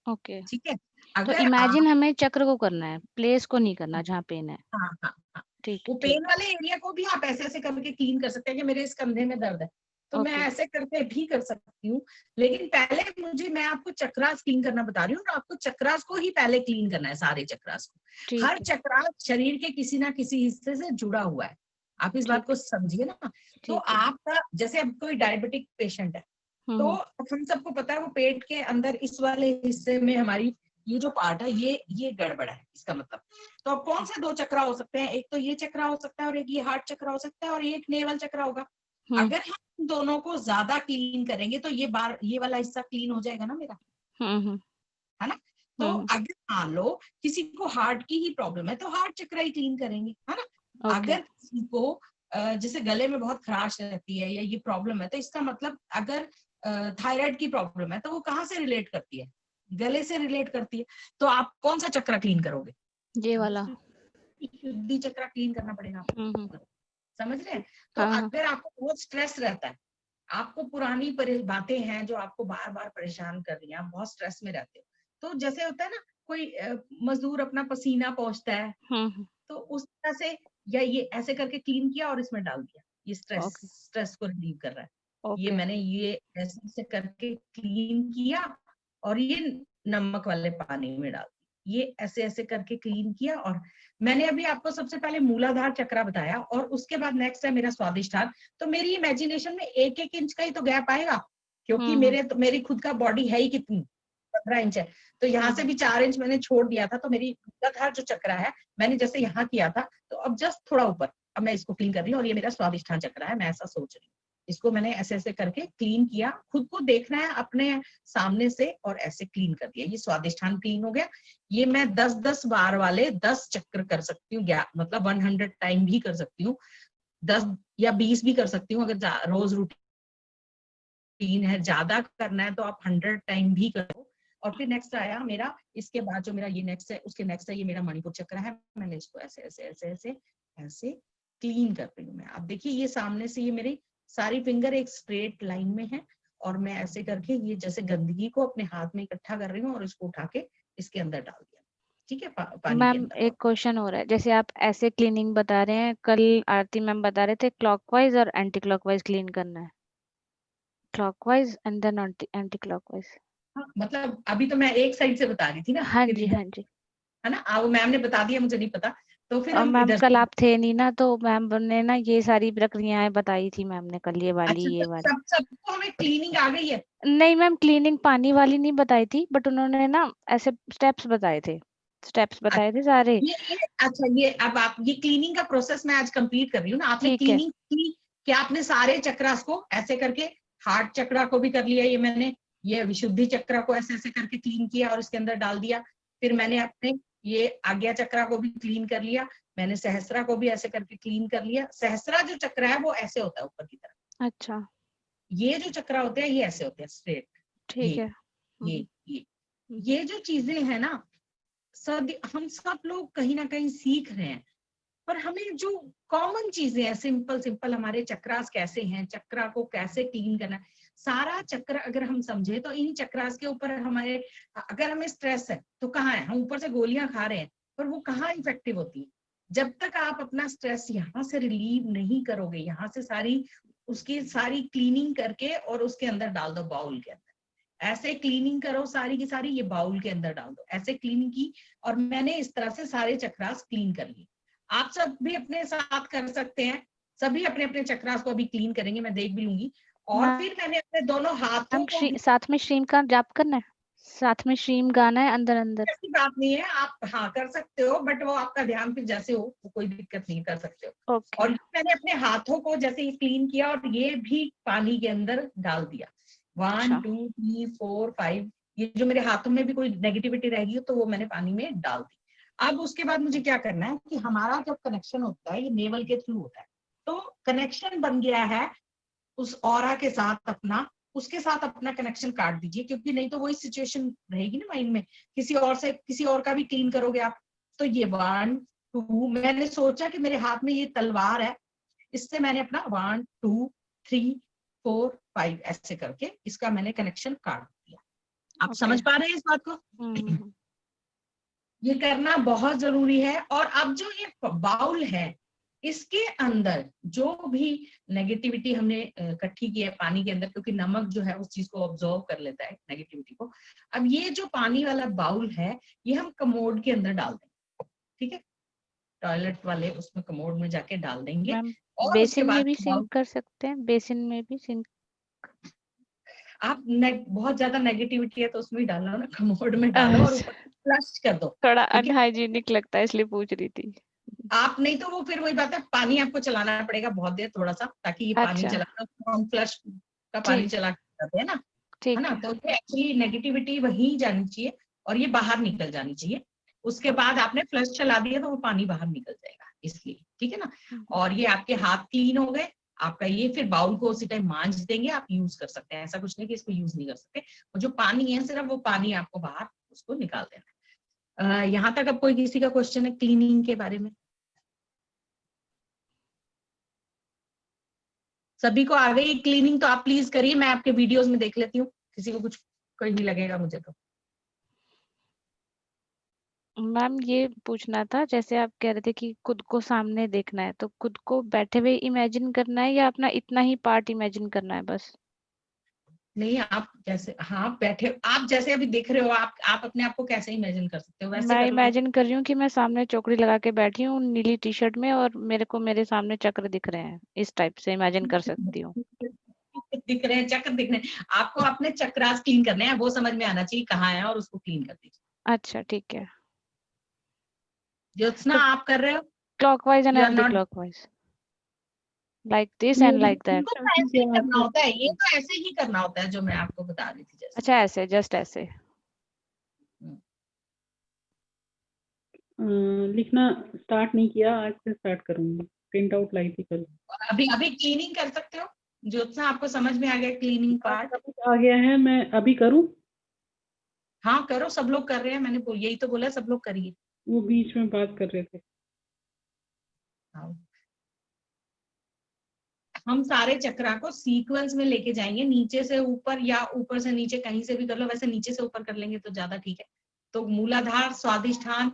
ओके। ठीक है। तो अगर इमेजिन हमें चक्र को करना है, प्लेस को नहीं करना जहाँ पेन है। हाँ हाँ हाँ, ठीक वो ठीक। पेन वाले एरिया को भी आप ऐसे ऐसे करके क्लीन कर सकते हैं कि मेरे इस कंधे में दर्द है, तो मैं ओके ऐसे करके भी कर सकती हूँ। लेकिन पहले मैं आपको चक्रास क्लीन करना बता रही हूँ, और आपको चक्रास को ही पहले क्लीन करना है, सारे चक्रास को। ठीक हर है शरीर शरीर के किसी ना किसी हिस्से से जुड़ा हुआ है, आप इस बात ठीक को समझिए ना। तो ठीक है। आपका, जैसे अब कोई डायबिटिक पेशेंट है, तो हम सबको पता है वो पेट के अंदर इस वाले हिस्से में हमारी ये जो पार्ट है ये गड़बड़ है, इसका मतलब। तो अब कौन से 2 चक्रा हो सकते हैं, एक तो ये चक्रा हो सकता है और एक ये हार्ट चक्रा हो सकता है और एक नेवल चक्रा होगा। अगर हम दोनों को ज्यादा क्लीन करेंगे तो ये वाला हिस्सा क्लीन हो जाएगा ना मेरा, है ना। तो अगर मान लो किसी को हार्ट की ही प्रॉब्लम है तो हार्ट चक्रा ही क्लीन करेंगे, है ना। ओके अगर किसी को जैसे गले में बहुत खराश रहती है या ये प्रॉब्लम है, तो इसका मतलब अगर थायराइड की प्रॉब्लम है तो वो कहाँ से रिलेट करती है, गले से रिलेट करती है। तो आप कौन सा चक्रा क्लीन करोगे, ये वाला। शुद्धि चक्रा क्लीन करना पड़ेगा आपको, समझ रहे हैं। तो हाँ हाँ अगर आपको बहुत स्ट्रेस रहता है, आपको पुरानी बातें हैं जो आपको बार बार परेशान कर रही हैं, आप बहुत स्ट्रेस में रहते हो, तो जैसे होता है ना कोई मजदूर अपना पसीना पोंछता है, तो उस तरह से, या ये ऐसे करके क्लीन किया और इसमें डाल दिया, ये ओके स्ट्रेस को रिलीव कर रहा है। ये ओके मैंने ये ऐसे करके क्लीन किया और ये नमक वाले पानी में डाल दिया, ये ऐसे ऐसे करके क्लीन किया। और मैंने अभी आपको सबसे पहले मूलाधार चक्रा बताया, और उसके बाद नेक्स्ट है मेरा स्वादिष्ठान। तो मेरी इमेजिनेशन में 1-1 इंच का ही तो गैप आएगा, क्योंकि मेरी खुद का बॉडी है ही कितनी, 15 इंच है। तो यहाँ से भी 4 इंच मैंने छोड़ दिया था, तो मेरी मूलाधार जो चक्रा है मैंने जैसे यहाँ किया था, तो अब जस्ट थोड़ा ऊपर, अब मैं इसको क्लीन कर रही हूँ, और ये मेरा स्वादिष्ठान चक्रा है, मैं ऐसा सोच रही हूँ। इसको मैंने ऐसे ऐसे करके क्लीन किया, खुद को देखना है अपने सामने से, और ऐसे क्लीन कर दिया, ये स्वादिष्ठान क्लीन हो गया। ये मैं 10-10 बार वाले 10 चक्र कर सकती हूँ, मतलब 100 टाइम भी कर सकती हूँ, 10 या 20 भी कर सकती हूँ। अगर रोज रूटीन है, ज्यादा करना है तो आप 100 टाइम भी करो। और फिर नेक्स्ट आया मेरा, इसके बाद जो मेरा ये नेक्स्ट है, उसके नेक्स्ट है ये मेरा मणिपुर चक्र है। मैंने इसको ऐसे ऐसे ऐसे ऐसे ऐसे क्लीन कर रही हूँ मैं। आप देखिए ये सामने से ये मेरी सारी फिंगर एक स्ट्रेट लाइन में है, और मैं ऐसे करके ये जैसे गंदगी को अपने हाथ में इकट्ठा कर रही हूँ और इसको उठा के इसके अंदर डाल दिया, ठीक है, पानी के मैम अंदर। एक क्वेश्चन हो रहा है, जैसे आप ऐसे क्लीनिंग बता रहे हैं, कल आरती मैम बता रहे थे क्लॉकवाइज और एंटी क्लॉकवाइज क्लीन करना है, clockwise and then anti clockwise. हाँ, मतलब अभी तो मैं एक साइड से बता रही थी ना, हाँ फिर जी इधर, हाँ जी। है ना, वो मैम ने बता दिया, मुझे नहीं पता, तो फिर और हम मैम इधर कल से। आप थे नहीं ना, तो मैम ने ना ये सारी प्रक्रियाएं बताई थी मैम ने कल, ये वाली अच्छा, ये तो वाली। सबको हमें क्लीनिंग आ गई है। नहीं मैम, क्लीनिंग पानी वाली नहीं बताई थी, बट उन्होंने ना ऐसे स्टेप्स बताए थे, स्टेप्स बताए थे सारे। अच्छा, ये अब आप ये क्लीनिंग का प्रोसेस मैं आज कंप्लीट कर रही हूँ ना। आपने ठीक है। क्लीनिंग की कि आपने सारे चक्रास को ऐसे करके, हार्ट चक्रा को भी कर लिया ये मैंने, ये विशुद्धि चक्रा को ऐसे ऐसे करके क्लीन किया और इसके अंदर डाल दिया। फिर मैंने अपने ये आज्ञा चक्रा को भी क्लीन कर लिया, मैंने सहस्रा को भी ऐसे करके क्लीन कर लिया। सहस्रा जो चक्र है वो ऐसे होता है ऊपर की तरफ, अच्छा ये जो चक्रा होते हैं ये ऐसे होते हैं स्ट्रेट। ठीक ये है। ये ये ये जो चीजें हैं ना, हम सब लोग कहीं ना कहीं सीख रहे हैं। पर हमें जो कॉमन चीजें हैं, सिंपल सिंपल हमारे चक्रास कैसे हैं, चक्रा को कैसे क्लीन करना है, सारा चक्र अगर हम समझे तो इन चक्रास के ऊपर हमारे, अगर हमें स्ट्रेस है तो कहाँ है, हम ऊपर से गोलियां खा रहे हैं पर वो कहाँ इफेक्टिव होती है, जब तक आप अपना स्ट्रेस यहाँ से रिलीव नहीं करोगे, यहाँ से सारी उसकी सारी क्लीनिंग करके और उसके अंदर डाल दो बाउल के अंदर, ऐसे क्लीनिंग करो सारी की सारी, ये बाउल के अंदर डाल दो, ऐसे क्लीनिंग की और मैंने इस तरह से सारे चक्रास क्लीन कर लिए। आप सब भी अपने साथ कर सकते हैं, सभी अपने अपने चक्रास को अभी क्लीन करेंगे, मैं देख भी लूंगी। और फिर मैंने अपने दोनों हाथों को, साथ में श्रीम का जाप करना है, साथ में श्रीम गाना है अंदर अंदर, ऐसी बात नहीं है, आप हाँ कर सकते हो, बट वो आपका ध्यान फिर जैसे हो, वो कोई दिक्कत नहीं, कर सकते हो। ओके। और मैंने अपने हाथों को जैसे ही क्लीन किया और ये भी पानी के अंदर डाल दिया, 1 2 3 4 5, ये जो मेरे हाथों में भी कोई नेगेटिविटी रहेगी तो वो मैंने पानी में डाल दी। अब उसके बाद मुझे क्या करना है कि हमारा जब कनेक्शन होता है ये नेवल के थ्रू होता है, तो कनेक्शन बन गया है उस ऑरा के साथ अपना, उसके साथ अपना कनेक्शन काट दीजिए, क्योंकि नहीं तो वही सिचुएशन रहेगी ना माइंड में, किसी और से किसी और का भी क्लीन करोगे आप। तो ये 1 2, मैंने सोचा कि मेरे हाथ में ये तलवार है, इससे मैंने अपना 1 2 3 4 5 ऐसे करके इसका मैंने कनेक्शन काट दिया। आप समझ पा रहे हैं इस बात को? ये करना बहुत जरूरी है। और अब जो ये बाउल है, इसके अंदर जो भी नेगेटिविटी हमने इकट्ठी की है पानी के अंदर, क्योंकि नमक जो है उस चीज को ऑब्जॉर्व कर लेता है नेगेटिविटी को, अब ये जो पानी वाला बाउल है ये हम कमोड के अंदर डाल देंगे, ठीक है, टॉयलेट वाले उसमें कमोड में जाके डाल देंगे। और उसके बेसिन में बाद भी सिंक कर सकते हैं, बेसिन में भी सिंक। आप बहुत ज्यादा नेगेटिविटी है तो उसमें ही डालो ना, कमोड में डालो और ऊपर फ्लश कर दो, थोड़ा अनहाइजीनिक लगता है इसलिए पूछ रही थी। आप नहीं तो वो फिर वही बात है, पानी आपको चलाना पड़ेगा बहुत देर थोड़ा सा, ताकि ये पानी चला, हम फ्लश का पानी चला करते हैं ना, है ना, तो एक्चुअली नेगेटिविटी वहीं जानी चाहिए और ये बाहर निकल जानी चाहिए। उसके बाद आपने फ्लश चला दिया तो वो पानी बाहर निकल जाएगा, इसलिए ठीक है ना। और ये आपके हाथ क्लीन हो गए, आपका ये फिर बाउल को उसी टाइम मांज देंगे, आप यूज कर सकते हैं, ऐसा कुछ नहीं कि इसको यूज नहीं कर सकते। और जो पानी है सिर्फ वो पानी आपको बाहर उसको निकाल देना है। यहाँ तक अब कोई किसी का क्वेश्चन है क्लीनिंग के बारे में? सभी को आ गई क्लीनिंग? तो आप प्लीज करिए, मैं आपके वीडियोस में देख लेती हूँ, किसी को कुछ कोई नहीं लगेगा मुझे तो। मैम ये पूछना था, जैसे आप कह रहे थे कि खुद को सामने देखना है, तो खुद को बैठे हुए इमेजिन करना है या अपना इतना ही पार्ट इमेजिन करना है बस? नहीं, आप जैसे, हाँ बैठे, आप जैसे अभी देख रहे हो, आप अपने आप को कैसे इमेजिन कर सकते हो वैसे मैं कर लो। इमेजिन कर रही हूँ कि मैं सामने चौकड़ी लगा के बैठी हूँ नीली टी शर्ट में और मेरे को मेरे सामने चक्र दिख रहे हैं, इस टाइप से इमेजिन कर सकती हूँ। दिख रहे हैं, चक्र दिख रहे हैं, आपको अपने चक्रास क्लीन करने हैं, वो समझ में आना चाहिए कहाँ है और उसको क्लीन कर दीजिए। अच्छा ठीक है। ज्योत्सना, आप कर रहे हो क्लॉकवाइज एंड या anti not? Clockwise, like this and like that. ऐसे ही करना होता है, ये तो ऐसे ही करना होता है जो मैं आपको बता रही थी जैसे। अच्छा ऐसे, जस्ट ऐसे लिखना स्टार्ट नहीं किया, आज से स्टार्ट करूंगी, प्रिंट आउट लाई थी कल। अभी अभी क्लीनिंग कर सकते हो ज्योत्सना, आपको समझ में आ गया क्लीनिंग पार्ट? आ गया है, मैं अभी करूं? हाँ करो, सब लोग कर रहे हैं, मैंने यही तो बोला, सब लोग करिए। वो बीच में बात कर रहे थे। हम सारे चक्रा को सीक्वेंस में लेके जाएंगे, नीचे से ऊपर या ऊपर से नीचे, कहीं से भी कर लो, वैसे नीचे से ऊपर कर लेंगे तो ज्यादा ठीक है। तो मूलाधार, स्वादिष्ठान,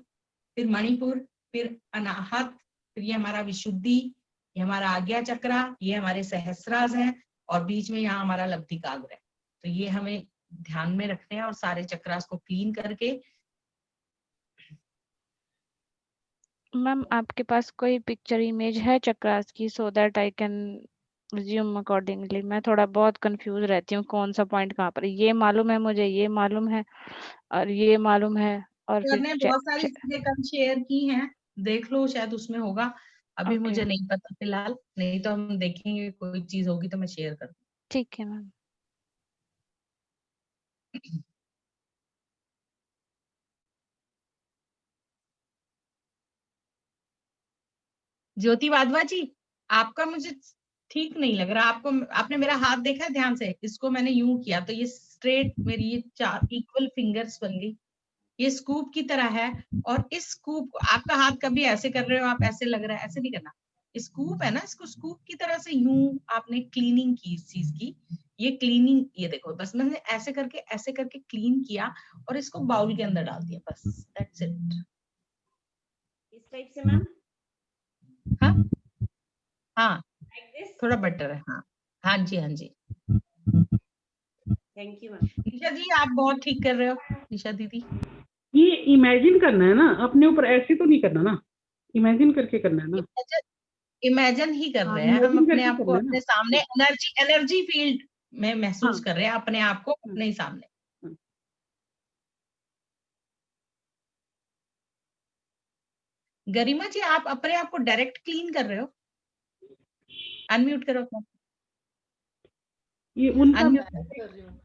फिर मणिपुर, फिर अनाहत, फिर ये हमारा विशुद्धि, ये हमारा आज्ञा चक्रा, ये हमारे सहस्राज है, और बीच में यहाँ हमारा लब्धिकाग्र है। तो ये हमें ध्यान में रखने हैं और सारे चक्रास को क्लीन करके। मैम आपके पास कोई पिक्चर इमेज है चक्रास की, so that I can resume accordingly? मैं थोड़ा बहुत कंफ्यूज रहती हूँ कौन सा पॉइंट कहाँ पर, ये मालूम है मुझे, ये मालूम है और ये मालूम है, और फिर मैंने बहुत सारी चीजें कल शेयर की हैं, देख लो शायद उसमें होगा, अभी मुझे नहीं पता फिलहाल, नहीं तो हम देखेंगे, कोई चीज होगी तो मैं शेयर कर दूँ। ठीक है मैम। ज्योति वाधवा जी, आपका मुझे ठीक नहीं लग रहा, आपको, आपने मेरा हाथ देखा है ध्यान से, इसको मैंने यूं किया तो ये स्ट्रेट मेरी ये 4 इक्वल फिंगर्स बन गई, ये स्कूप की तरह है, और इस स्कूप को, आपका हाथ कभी ऐसे कर रहे हो, आप ऐसे लग रहा है, ऐसे नहीं करना। स्कूप है ना, इसको स्कूप की तरह से यूं आपने क्लीनिंग की इस चीज की। ये क्लीनिंग, ये देखो, बस मैंने ऐसे करके क्लीन किया और इसको बाउल के अंदर डाल दिया, बस दैट्स इट। इस टाइप से मैम, हाँ हाँ, लाइक दिस। थोड़ा बेटर है। हाँ हाँ जी, हाँ जी। Thank you ma'am. Nisha ji आप बहुत ठीक कर रहे हो, निशा दीदी। ये इमेजिन करना है ना, अपने ऊपर ऐसे तो नहीं करना ना, इमेजिन करके करना है ना। इमेजिन ही कर हाँ, रहे हैं हम, इमेजिन अपने करके आप को करना है ना। अपने सामने एनर्जी फील्ड में महसूस हाँ कर रहे हैं, अपने आप को हाँ, अपने ही सामने। हाँ। गरिमा जी आप अपने आप को डायरेक्ट क्लीन कर रहे हो? अनम्यूट करो अपना, ये उनका अनम्यूट डायरेक्ट कर रही हूँ,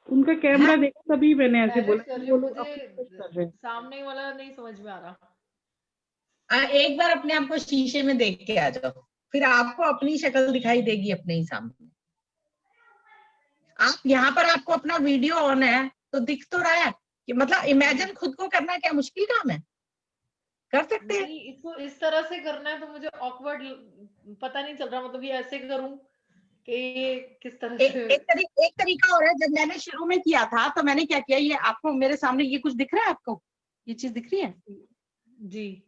उनका कैमरा देखा तभी मैंने ऐसे बोला डायरेक्ट कर कि रही वो हूँ, लोग अपने कुछ कर रहे मुझे हैं। सामने वाला नहीं समझ में आ रहा। एक बार अपने आप को शीशे में देख के आ जाओ, फिर आपको अपनी शक्ल दिखाई देगी अपने ही सामने। आप यहाँ पर, आपको अपना वीडियो ऑन है तो दिख तो रहा है कि, मतलब इमेजिन खुद को करना क्या मुश्किल काम है? कर सकते हैं। नहीं, इसको इस तरह से करना है तो मुझे ऑकवर्ड पता नहीं चल रहा, मतलब ये ऐसे करूं कि ये किस तरह से। एक तरीका और है, जब मैंने शुरू में किया था तो मैंने क्या किया, ये आपको मेरे सामने ये कुछ दिख रहा है, आपको ये चीज दिख रही है? जी,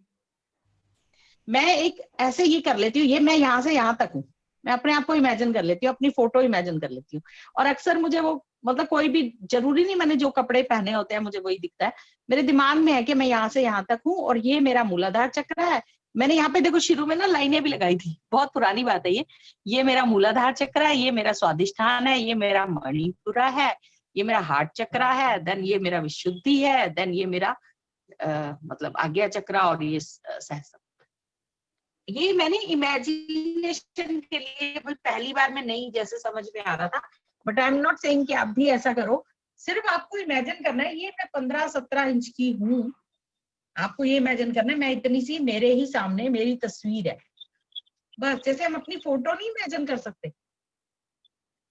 मैं एक ऐसे ये कर लेती हूँ, ये मैं यहाँ से यहाँ तक हूँ, मैं अपने आप को इमेजिन कर लेती हूँ, अपनी फोटो इमेजिन कर लेती हूँ। और अक्सर मुझे वो, मतलब कोई भी जरूरी नहीं मैंने जो कपड़े पहने होते हैं मुझे वही दिखता है, मेरे दिमाग में है कि मैं यहाँ से यहाँ तक हूँ और ये मेरा मूलाधार चक्र है। मैंने यहाँ पे देखो शुरू में ना लाइनें भी लगाई थी, बहुत पुरानी बात है ये मेरा मूलाधार चक्र है, ये मेरा स्वादिष्ठान है, ये मेरा मणिपुरा है, ये मेरा हार्ट चक्र है, देन ये मेरा विशुद्धि है, देन ये मेरा मतलब आज्ञा चक्र, और ये सहस्त्र। ये मैंने इमेजिनेशन के लिए पहली बार में नहीं जैसे समझ में आ रहा था, but I am not saying कि आप भी ऐसा करो। सिर्फ आपको इमेजिन करना है, ये मैं 15-17 इंच की हूँ, आपको ये इमेजिन करना है मैं इतनी सी, मेरे ही सामने मेरी तस्वीर है, बस। जैसे हम अपनी फोटो नहीं इमेजिन कर सकते,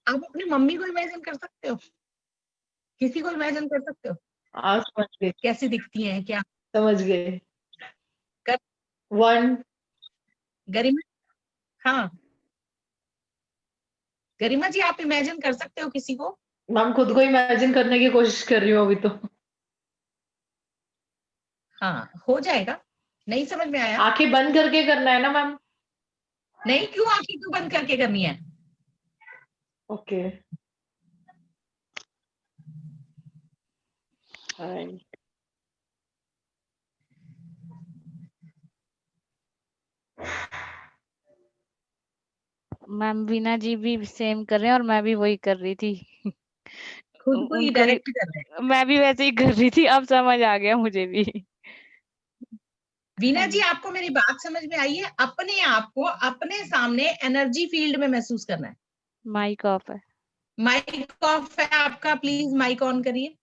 आप अपनी मम्मी को इमेजिन कर सकते हो, किसी को इमेजिन कर सकते हो समझ गए, कैसी दिखती है क्या? समझ गए। कर, 1, गरिमा, हाँ गरिमा जी आप इमेजिन कर सकते हो किसी को? मैम खुद को इमेजिन करने की कोशिश कर रही हूँ अभी तो। हाँ हो जाएगा। नहीं समझ में आया? आंखें बंद करके करना है ना मैम? नहीं, क्यों आंखें क्यों बंद करके करनी है? Okay, fine. मैम वीना जी भी सेम कर रहे हैं और मैं भी वही कर रही थी। खुद को ही उनको डायरेक्ट कर रहे हैं। मैं भी वैसे ही कर रही थी, अब समझ आ गया मुझे भी। वीना जी आपको मेरी बात समझ में आई है? अपने आप को अपने सामने एनर्जी फील्ड में महसूस करना है। माइक ऑफ है। माइक ऑफ है आपका, प्लीज माइक ऑन करिए।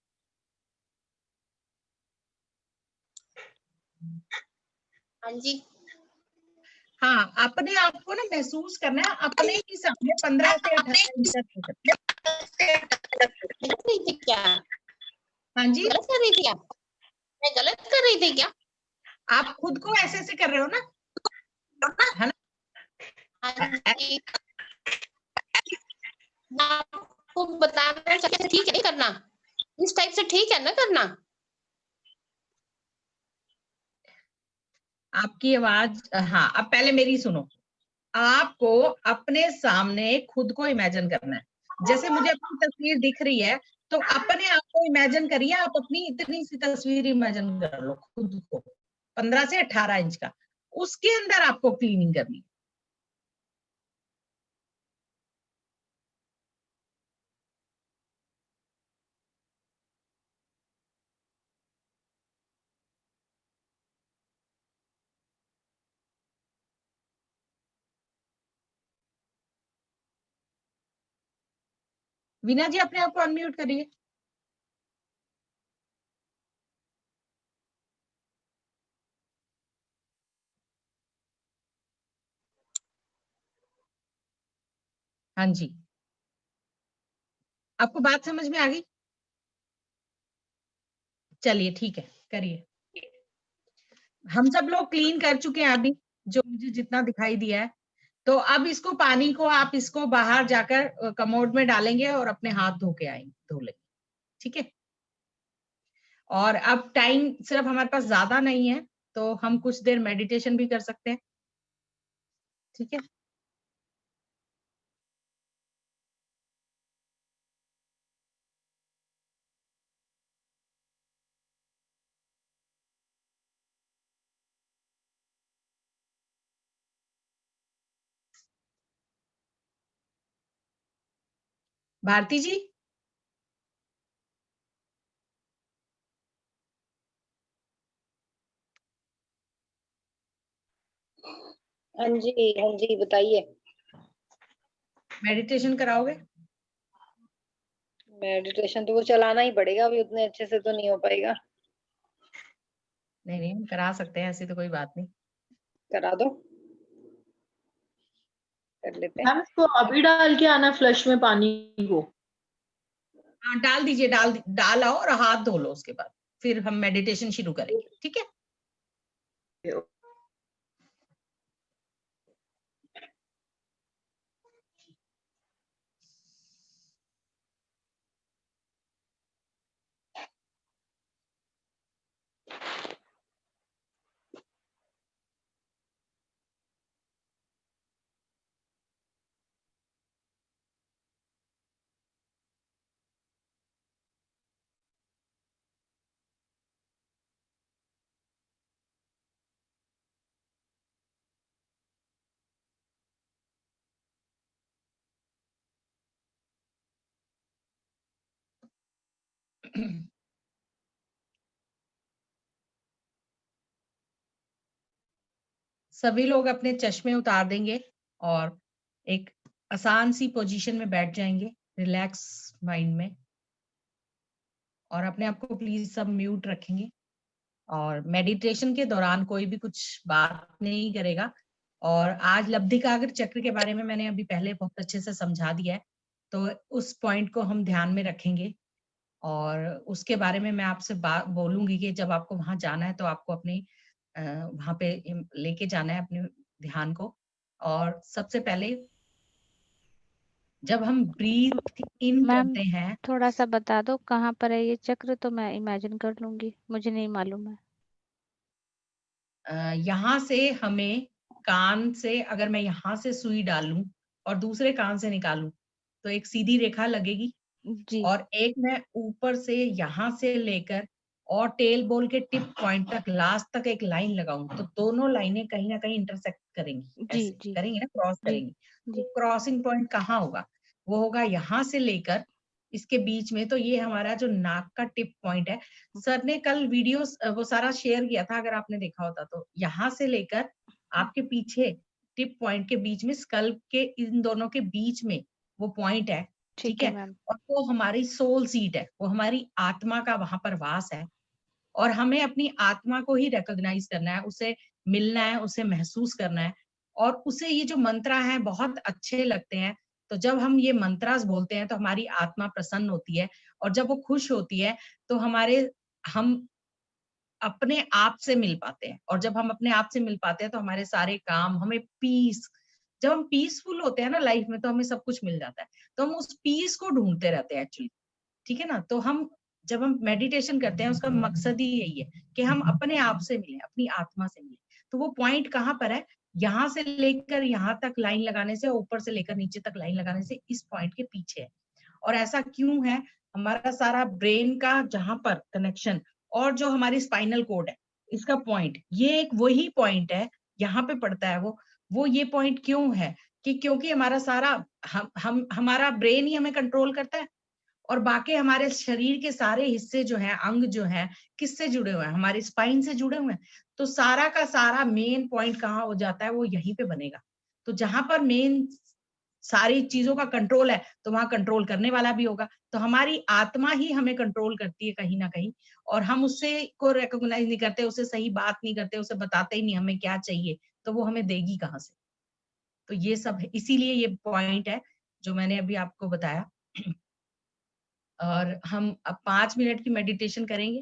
हाँ जी, हाँ, अपने आप को ना महसूस करना है अपने ही सामने 15 से 18 इंच तक। गलत रही थी क्या? हाँ जी, गलत कर रही थी आप? मैं गलत कर रही थी क्या? आप खुद को ऐसे कर रहे हो ना, है ना? हाँ जी, मैं आपको बता रहा हूँ, ठीक है नहीं करना, इस टाइप से ठीक है ना करना। आपकी आवाज, हाँ अब पहले मेरी सुनो। आपको अपने सामने खुद को इमेजिन करना है, जैसे मुझे अपनी तस्वीर दिख रही है तो अपने आप को इमेजिन करिए, आप अपनी इतनी सी तस्वीर इमेजिन कर लो खुद को 15 से 18 इंच का, उसके अंदर आपको क्लीनिंग करनी है। वीना जी अपने आप को अनम्यूट करिए। हाँ जी, आपको बात समझ में आ गई? चलिए ठीक है। करिए। हम सब लोग क्लीन कर चुके हैं अभी, जो मुझे जितना दिखाई दिया है। तो अब इसको पानी को आप इसको बाहर जाकर कमोड में डालेंगे और अपने हाथ धो के आएंगे, धो लेंगे, ठीक है। और अब टाइम सिर्फ हमारे पास ज्यादा नहीं है, तो हम कुछ देर मेडिटेशन भी कर सकते हैं, ठीक है। भारती जी, हाँ जी बताइए। मेडिटेशन कराओगे? मेडिटेशन तो वो चलाना ही पड़ेगा, अभी उतने अच्छे से तो नहीं हो पाएगा। नहीं हम करा सकते हैं, ऐसी तो कोई बात नहीं। करा दो, कर लेते हैं। मैम इसको अभी डाल के आना फ्लश में पानी को। हाँ डाल दीजिए, डाल आओ और हाथ धो लो, उसके बाद फिर हम मेडिटेशन शुरू करेंगे, ठीक है। सभी लोग अपने चश्मे उतार देंगे और एक आसान सी पोजीशन में बैठ जाएंगे, रिलैक्स माइंड में, और अपने आप को प्लीज सब म्यूट रखेंगे। और मेडिटेशन के दौरान कोई भी कुछ बात नहीं करेगा। और आज लब्धिकाग्र चक्र के बारे में मैंने अभी पहले बहुत अच्छे से समझा दिया है, तो उस पॉइंट को हम ध्यान में रखेंगे। और उसके बारे में मैं आपसे बात बोलूंगी कि जब आपको वहां जाना है तो आपको अपने वहां पे लेके जाना है अपने ध्यान को। और सबसे पहले जब हम ब्रीथ इन मैम करते हैं, थोड़ा सा बता दो कहाँ पर है ये चक्र, तो मैं इमेजिन कर लूंगी, मुझे नहीं मालूम है। यहाँ से हमें कान से, अगर मैं यहाँ से सुई डालूं और दूसरे कान से निकालूं तो एक सीधी रेखा लगेगी। जी और एक मैं ऊपर से यहाँ से लेकर और टेल बोल के टिप पॉइंट तक लास्ट तक एक लाइन लगाऊं तो दोनों लाइनें कहीं ना कहीं इंटरसेक्ट करेंगी, जी ऐसे जी करेंगे ना, क्रॉस जी करेंगी। तो जी क्रॉसिंग पॉइंट कहाँ होगा? वो होगा यहाँ से लेकर इसके बीच में। तो ये हमारा जो नाक का टिप पॉइंट है, सर ने कल वीडियो वो सारा शेयर किया था, अगर आपने देखा होता तो। यहाँ से लेकर आपके पीछे टिप पॉइंट के बीच में, स्कल के इन दोनों के बीच में वो पॉइंट है, ठीक ठीक है है। मैम। और वो हमारी सोल सीट है, वो हमारी आत्मा का वहां पर वास है। और हमें अपनी आत्मा को ही रिकॉग्नाइज करना है, उसे मिलना है, उसे महसूस करना है। और उसे ये जो मंत्र है बहुत अच्छे लगते हैं। तो जब हम ये मंत्रास बोलते हैं तो हमारी आत्मा प्रसन्न होती है। और जब वो खुश होती है तो हम अपने आप से मिल पाते हैं। और जब हम अपने आप से मिल पाते हैं तो हमारे सारे काम, हमें पीस, जब हम पीसफुल होते हैं ना लाइफ में, तो हमें सब कुछ मिल जाता है। तो हम उस पीस को ढूंढते रहते हैं एक्चुअली, ठीक है ना। तो जब हम मेडिटेशन करते हैं उसका मकसद ही यही है कि हम अपने आप से मिले, अपनी आत्मा से मिले। तो वो पॉइंट कहाँ पर है? यहाँ से लेकर यहाँ तक लाइन लगाने से, ऊपर से लेकर नीचे तक लाइन लगाने से इस पॉइंट के पीछे है। और ऐसा क्यों है? हमारा सारा ब्रेन का जहां पर कनेक्शन और जो हमारी स्पाइनल कोड है, इसका पॉइंट, ये एक वही पॉइंट है, यहाँ पे पड़ता है वो ये पॉइंट क्यों है कि क्योंकि हमारा सारा हमारा ब्रेन ही हमें कंट्रोल करता है। और बाकी हमारे शरीर के सारे हिस्से जो हैं, अंग जो हैं, किससे जुड़े हुए हैं? हमारी स्पाइन से जुड़े हुए हैं। तो सारा का सारा मेन पॉइंट कहाँ हो जाता है? वो यहीं पे बनेगा। तो जहां पर मेन सारी चीजों का कंट्रोल है तो वहां कंट्रोल करने वाला भी होगा। तो हमारी आत्मा ही हमें कंट्रोल करती है कहीं ना कहीं। और हम उससे को रिकॉग्नाइज नहीं करते, उसे सही बात नहीं करते, उसे बताते ही नहीं हमें क्या चाहिए, तो वो हमें देगी कहाँ से? तो ये सब है, इसीलिए ये पॉइंट है जो मैंने अभी आपको बताया। और हम अब 5 मिनट की मेडिटेशन करेंगे।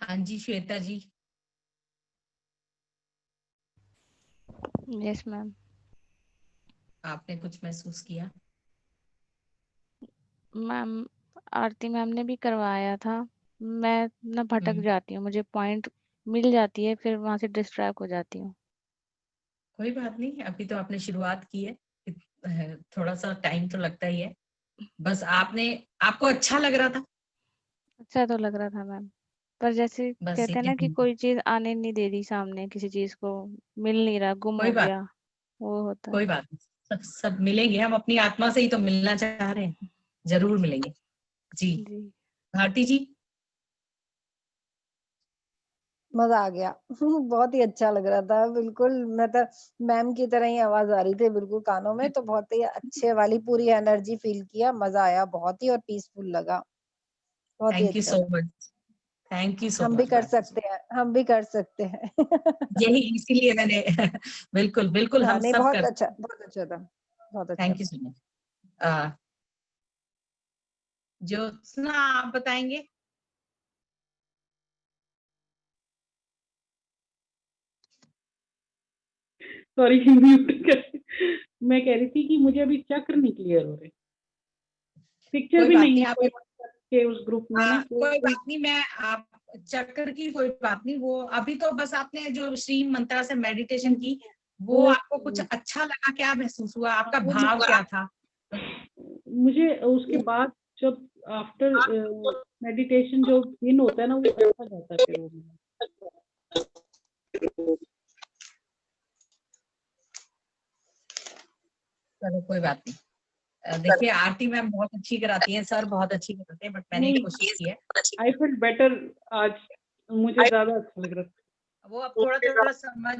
हाँ जी श्वेता जी। Yes ma'am. आपने कुछ महसूस किया? मैम आरती मैम ने भी करवाया था, मैं ना भटक जाती हूँ, मुझे पॉइंट मिल जाती है फिर वहां से डिस्ट्रैक्ट हो जाती हूँ। कोई बात नहीं, अभी तो आपने शुरुआत की है, थोड़ा सा टाइम तो लगता ही है। बस आपको अच्छा लग रहा था? अच्छा तो लग रहा था मैम, पर जैसे बस कहते हैं ना कि यही। कोई चीज आने नहीं दे रही सामने, किसी चीज को मिल नहीं रहा, गुम कोई हो बात गया, वो होता है। कोई बात नहीं, सब मिलेंगे, हम अपनी आत्मा से ही तो मिलना चाह रहे हैं, जरूर मिलेंगे जी। जी भारती जी। मजा आ गया। बहुत ही अच्छा लग रहा था, बिल्कुल मतलब मैम की तरह ही आवाज आ रही थी बिल्कुल कानों में, तो बहुत ही अच्छे वाली पूरी एनर्जी फील किया, मजा आया बहुत ही और पीसफुल लगा, बहुत ही थैंक यू अच्छा सो लगा। मच, थैंक यू सो हम भी मच कर भारती जी। सकते हैं, हम भी कर सकते हैं। यही इसीलिए मैंने बिल्कुल बिल्कुल हाँ हम नहीं, सब कर। बहुत अच्छा था, बहुत अच्छा थैंक यू था। So much. ज्योत्सना आप बताएंगे? सॉरी म्यूट कर। मैं कह रही थी कि मुझे अभी चक्र नहीं क्लियर हो रहे, पिक्चर कोई भी बात नहीं नहीं, है आप कोई के उस ग्रुप में ना, कोई बात नहीं, मैं आप चक्कर की कोई बात नहीं, वो अभी तो बस आपने जो श्री मंत्रा से मेडिटेशन की, वो आपको कुछ अच्छा लगा? क्या महसूस हुआ? आपका भाव क्या था? मुझे उसके बाद जब आफ्टर मेडिटेशन जो दिन होता है ना, वो अच्छा जाता है फिर वो मुझे। चलो कोई बात नहीं। देखिए आरती मैम बहुत अच्छी कराती हैं, सर बहुत अच्छी कराते हैं, बट मैंने कोशिश की है। आई फेल्ट बेटर आज, मुझे ज्यादा अच्छा लग रहा था। वो अब थोड़ा थोड़ा समझ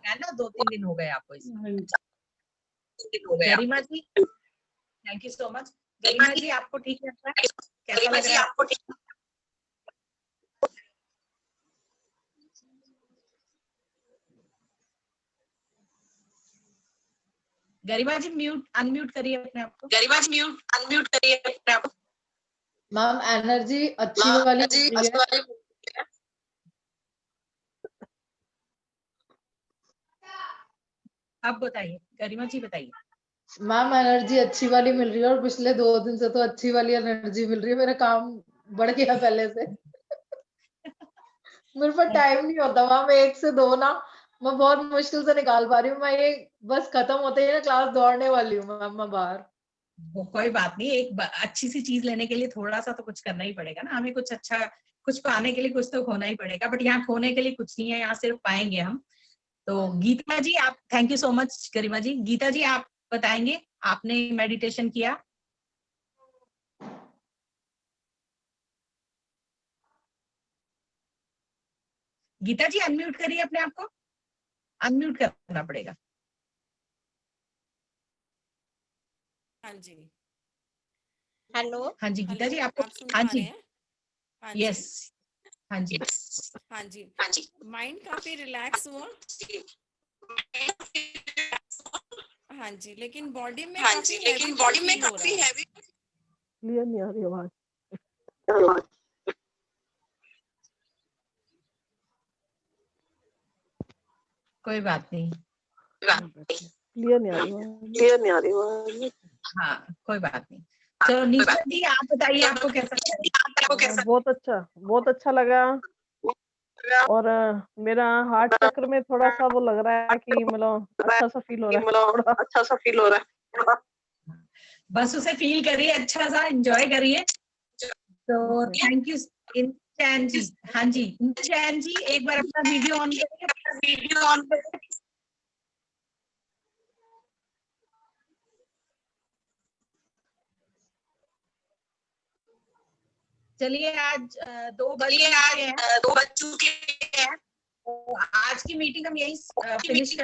है ना, 2-3 दिन हो गए आपको इसमें। गरिमा जी थैंक यू सो मच। गरिमा जी आपको ठीक लगता है? कैसा लग रहा है आपको? गरिमा जी अनम्यूट करिए अपने आप को। गरिमा जी अनम्यूट करिए अपने आप को। मैम एनर्जी अच्छी वाली मिल रही है। अब बताइए गरिमा जी, बताइए। मैम एनर्जी अच्छी वाली मिल रही है, और पिछले 2 दिन से तो अच्छी वाली एनर्जी मिल रही है, मेरा काम बढ़ गया पहले से। मेरे पास टाइम नहीं होता मैम, 1 से 2 ना मैं बहुत मुश्किल से निकाल पा रही हूँ। मैं ये बस खत्म होते ही ना क्लास दौड़ने वाली हूँ मैम, मैं बाहर। वो कोई बात नहीं, एक अच्छी सी चीज लेने के लिए थोड़ा सा तो कुछ करना ही पड़ेगा ना, हमें कुछ अच्छा, कुछ पाने के लिए कुछ तो खोना ही पड़ेगा, बट यहाँ खोने के लिए कुछ नहीं है, यहाँ सिर्फ पाएंगे हम। तो गीता जी आप, थैंक यू सो मच गरिमा जी। गीता जी आप बताएंगे, आपने मेडिटेशन किया? गीता जी अनम्यूट करिए अपने आप को, अनम्यूट करना पड़ेगा। हाँ जी। हेलो। हाँ जी गीता जी आपको, आप सुन हाँ पा जी रहे हैं? हाँ यस, जी। हाँ जी हाँ जी। माइंड काफी रिलैक्स हुआ। हाँ जी, लेकिन बॉडी में काफी हैवी फील हो रहा है। क्लियर नहीं आ रही आवाज। कोई बात नहीं, क्लियर नहीं आ रही आवाज। हाँ कोई बात नहीं। चलो निशा जी आप बताइए, आपको कैसा लगा? बहुत अच्छा लगा। और मेरा हार्ट चक्र में थोड़ा सा वो लग रहा है कि मतलब अच्छा सा फील हो रहा है। बस उसे फील करिए, अच्छा सा एंजॉय करिए। तो थैंक यू चैन जी। हाँ जी चैन जी, एक बार अपना वीडियो ऑन करिए। चलिए आज 2 बज चुके हैं, तो आज की मीटिंग हम यही फिनिश